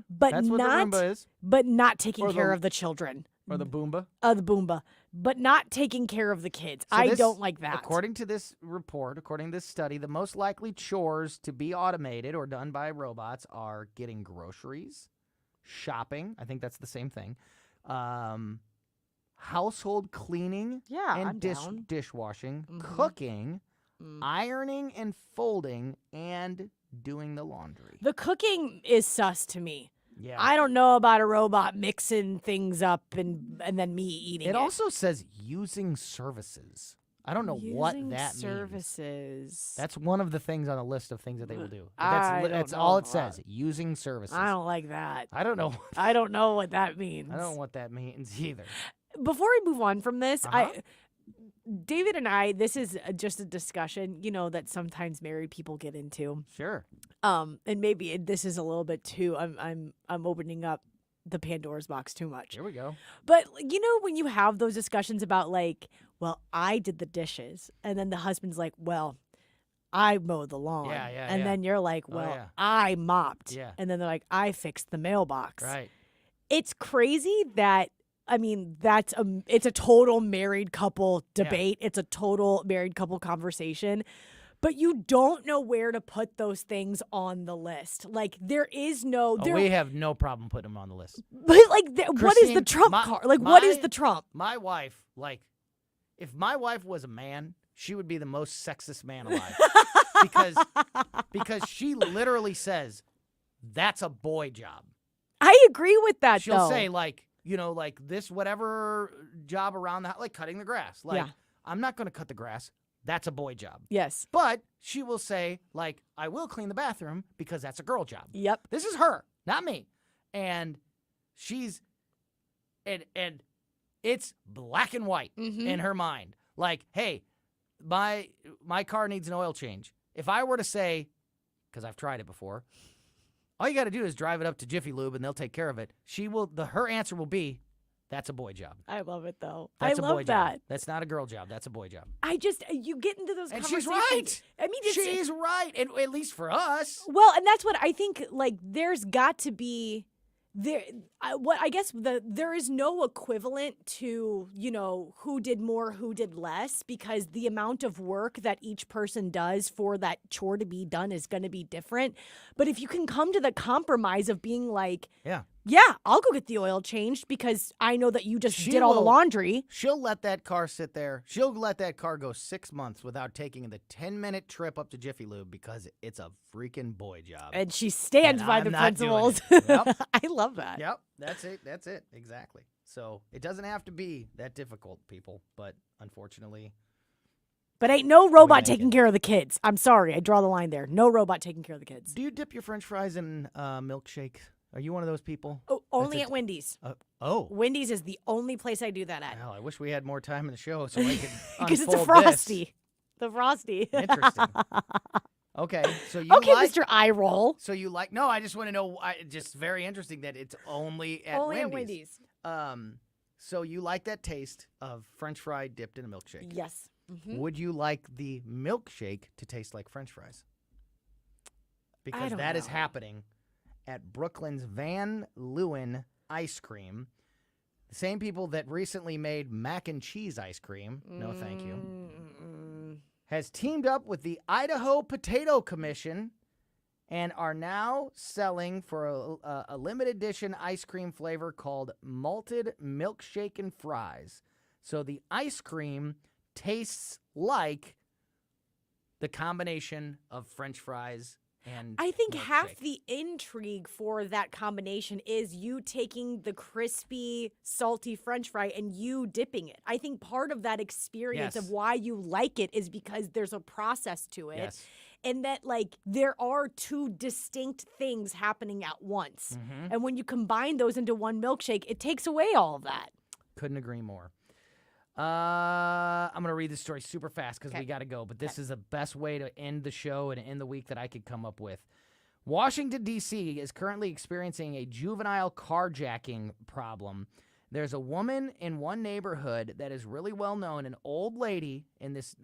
But That's what not, the Roomba is. But not taking Or care the- of the children. Or the Boomba. The Boomba. But not taking care of the kids. So I this- don't like that. According to this report, according to this study, the most likely chores to be automated or done by robots are getting groceries, shopping. I think that's the same thing. Household cleaning. Yeah, and I'm down. dishwashing, Mhm. cooking, ironing and folding, and doing the laundry. The cooking is sus to me. Yeah. I don't know about a robot mixing things up and then me eating it. It also says using services. I don't know what Using that services. means. That's one of the things on the list of things that they will do. I That's don't all know it says. Using services. I don't like that. I don't know. I don't know what that means. I don't know what that means either. Before we move on from this, David and I, this is just a discussion, that sometimes married people get into. Sure. And maybe this is a little bit too. I'm opening up the Pandora's box too much. Here we go. But when you have those discussions about like, well, I did the dishes, and then the husband's like, well, I mowed the lawn. And then you're like, well, I mopped. Yeah. And then they're like, I fixed the mailbox. Right. It's crazy that, it's a total married couple debate. It's a total married couple conversation. But you don't know where to put those things on the list. Like, there is no... we have no problem putting them on the list. But, like, what is the trump card? Like, what is the trump? My wife, like, if my wife was a man, she would be the most sexist man alive. because she literally says, that's a boy job. I agree with that, She'll though. say, like, like this whatever job around the house, like cutting the grass. Like, I'm not going to cut the grass. That's a boy job. Yes. But she will say, like, I will clean the bathroom because that's a girl job. Yep. This is her, not me. And she's, and it's black and white in her mind. Like, hey, my car needs an oil change. If I were to say, because I've tried it before, all you got to do is drive it up to Jiffy Lube and they'll take care of it. Her answer will be, that's a boy job. I love it, though. That's I a love boy that. Job. That's not a girl job. That's a boy job. You get into those And conversations. she's right. I mean, she's right, and at least for us. Well, and that's what I think, like, there's got to be there there is no equivalent to, who did more, who did less, because the amount of work that each person does for that chore to be done is going to be different. But if you can come to the compromise of being like, yeah, I'll go get the oil changed because I know that you just did all the laundry. She'll let that car sit there. She'll let that car go 6 months without taking the 10-minute trip up to Jiffy Lube because it's a freaking boy job. And she stands by the principles. Yep. I love that. Yep, that's it, exactly. So it doesn't have to be that difficult, people, but unfortunately. But ain't no robot taking care of the kids. I'm sorry, I draw the line there. No robot taking care of the kids. Do you dip your French fries in milkshake? Are you one of those people? Oh, only at Wendy's. Wendy's is the only place I do that at. Well, I wish we had more time in the show so I could because it's a unfold Frosty. this. The Frosty. Interesting. Okay, so you Mr. Eye Roll. So you like? No, I just want to know. Just very interesting that it's only at Wendy's. So you like that taste of French fry dipped in a milkshake? Yes. Mm-hmm. Would you like the milkshake to taste like French fries? Because that is happening at Brooklyn's Van Leeuwen Ice Cream. The same people that recently made mac and cheese ice cream, no thank you, has teamed up with the Idaho Potato Commission and are now selling for a limited edition ice cream flavor called Malted Milkshake and Fries. So the ice cream tastes like the combination of French fries and I think milkshake. half the intrigue for that combination is you taking the crispy, salty French fry and you dipping it. I think part of that experience of why you like it is because there's a process to it. Yes. And that, there are two distinct things happening at once. Mm-hmm. And when you combine those into one milkshake, it takes away all of that. Couldn't agree more. I'm going to read this story super fast because we got to go, but this is the best way to end the show and end the week that I could come up with. Washington, D.C. is currently experiencing a juvenile carjacking problem. There's a woman in one neighborhood that is really well known, an old lady in this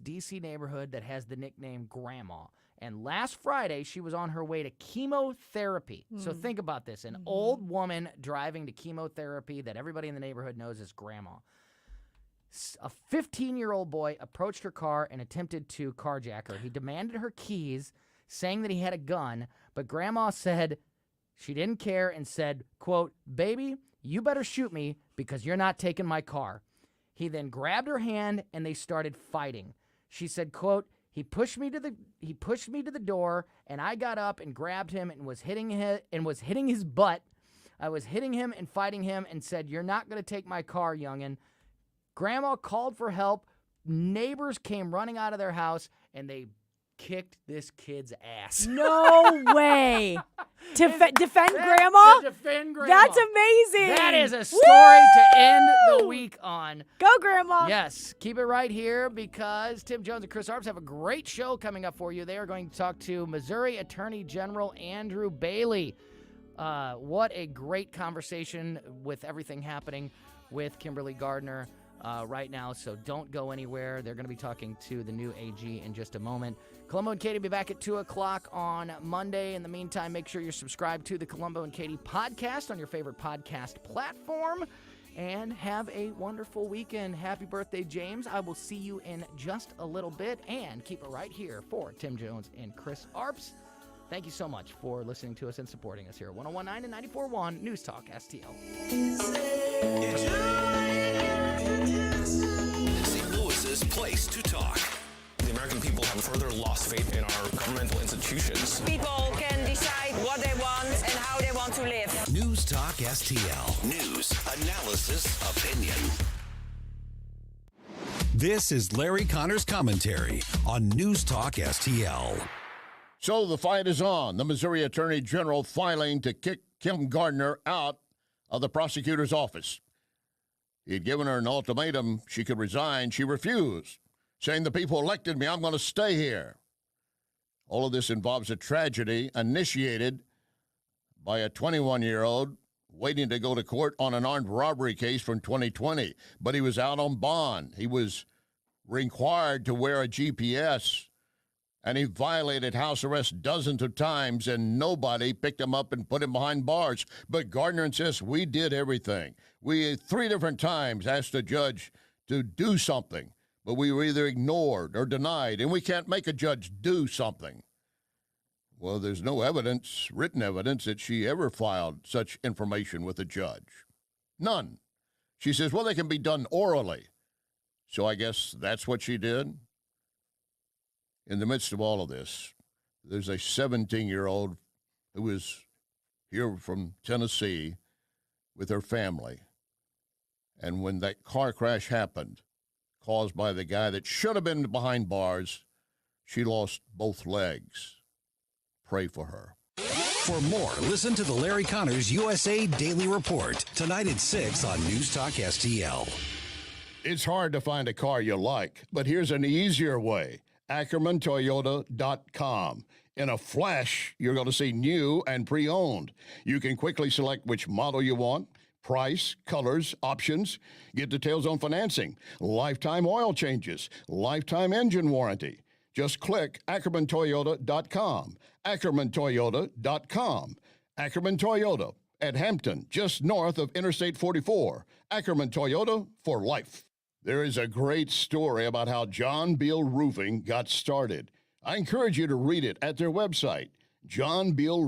D.C. neighborhood that has the nickname Grandma. And last Friday, she was on her way to chemotherapy. So think about this, an old woman driving to chemotherapy that everybody in the neighborhood knows as Grandma. A 15-year-old boy approached her car and attempted to carjack her. He demanded her keys, saying that he had a gun, but Grandma said she didn't care and said, quote, "Baby, you better shoot me because you're not taking my car." He then grabbed her hand and they started fighting. She said, quote, He pushed me to the door and I got up and grabbed him and was hitting his butt. I was hitting him and fighting him and said, "You're not going to take my car, youngin." Grandma called for help. Neighbors came running out of their house, and they kicked this kid's ass. No way. To defend Grandma? To defend Grandma. That's amazing. That is a story to end the week on. Go, Grandma. Yes. Keep it right here because Tim Jones and Chris Arps have a great show coming up for you. They are going to talk to Missouri Attorney General Andrew Bailey. What a great conversation with everything happening with Kimberly Gardner right now, so don't go anywhere. They're going to be talking to the new AG in just a moment. Colombo and Katie will be back at 2 o'clock on Monday. In the meantime, make sure you're subscribed to the Colombo and Katie podcast on your favorite podcast platform, and have a wonderful weekend. Happy birthday, James. I will see you in just a little bit, and keep it right here for Tim Jones and Chris Arps. Thank you so much for listening to us and supporting us here at 101.9 and 94.1 News Talk STL. St. Louis's place to talk. The American people have further lost faith in our governmental institutions. People can decide what they want and how they want to live. News Talk STL. News, analysis, opinion. This is Larry Connor's commentary on News Talk STL. So the fight is on. The Missouri Attorney General filing to kick Kim Gardner out of the prosecutor's office. He'd given her an ultimatum. She could resign. She refused, saying, "The people elected me. I'm going to stay here." All of this involves a tragedy initiated by a 21-year-old waiting to go to court on an armed robbery case from 2020. But he was out on bond. He was required to wear a GPS and he violated house arrest dozens of times, and nobody picked him up and put him behind bars. But Gardner insists we did everything. We 3 different times asked the judge to do something, but we were either ignored or denied, and we can't make a judge do something. Well, there's no evidence, written evidence, that she ever filed such information with a judge. None. She says, well, they can be done orally. So I guess that's what she did. In the midst of all of this, there's a 17-year-old who is here from Tennessee with her family. And when that car crash happened, caused by the guy that should have been behind bars, she lost both legs. Pray for her. For more, listen to the Larry Connors USA Daily Report tonight at 6 on News Talk STL. It's hard to find a car you like, but here's an easier way. AckermanToyota.com. In a flash, you're going to see new and pre-owned. You can quickly select which model you want, price, colors, options, get details on financing, lifetime oil changes, lifetime engine warranty. Just click AckermanToyota.com. AckermanToyota.com. Ackerman Toyota at Hampton, just north of Interstate 44. Ackerman Toyota for life. There is a great story about how John Beal Roofing got started. I encourage you to read it at their website, John Beal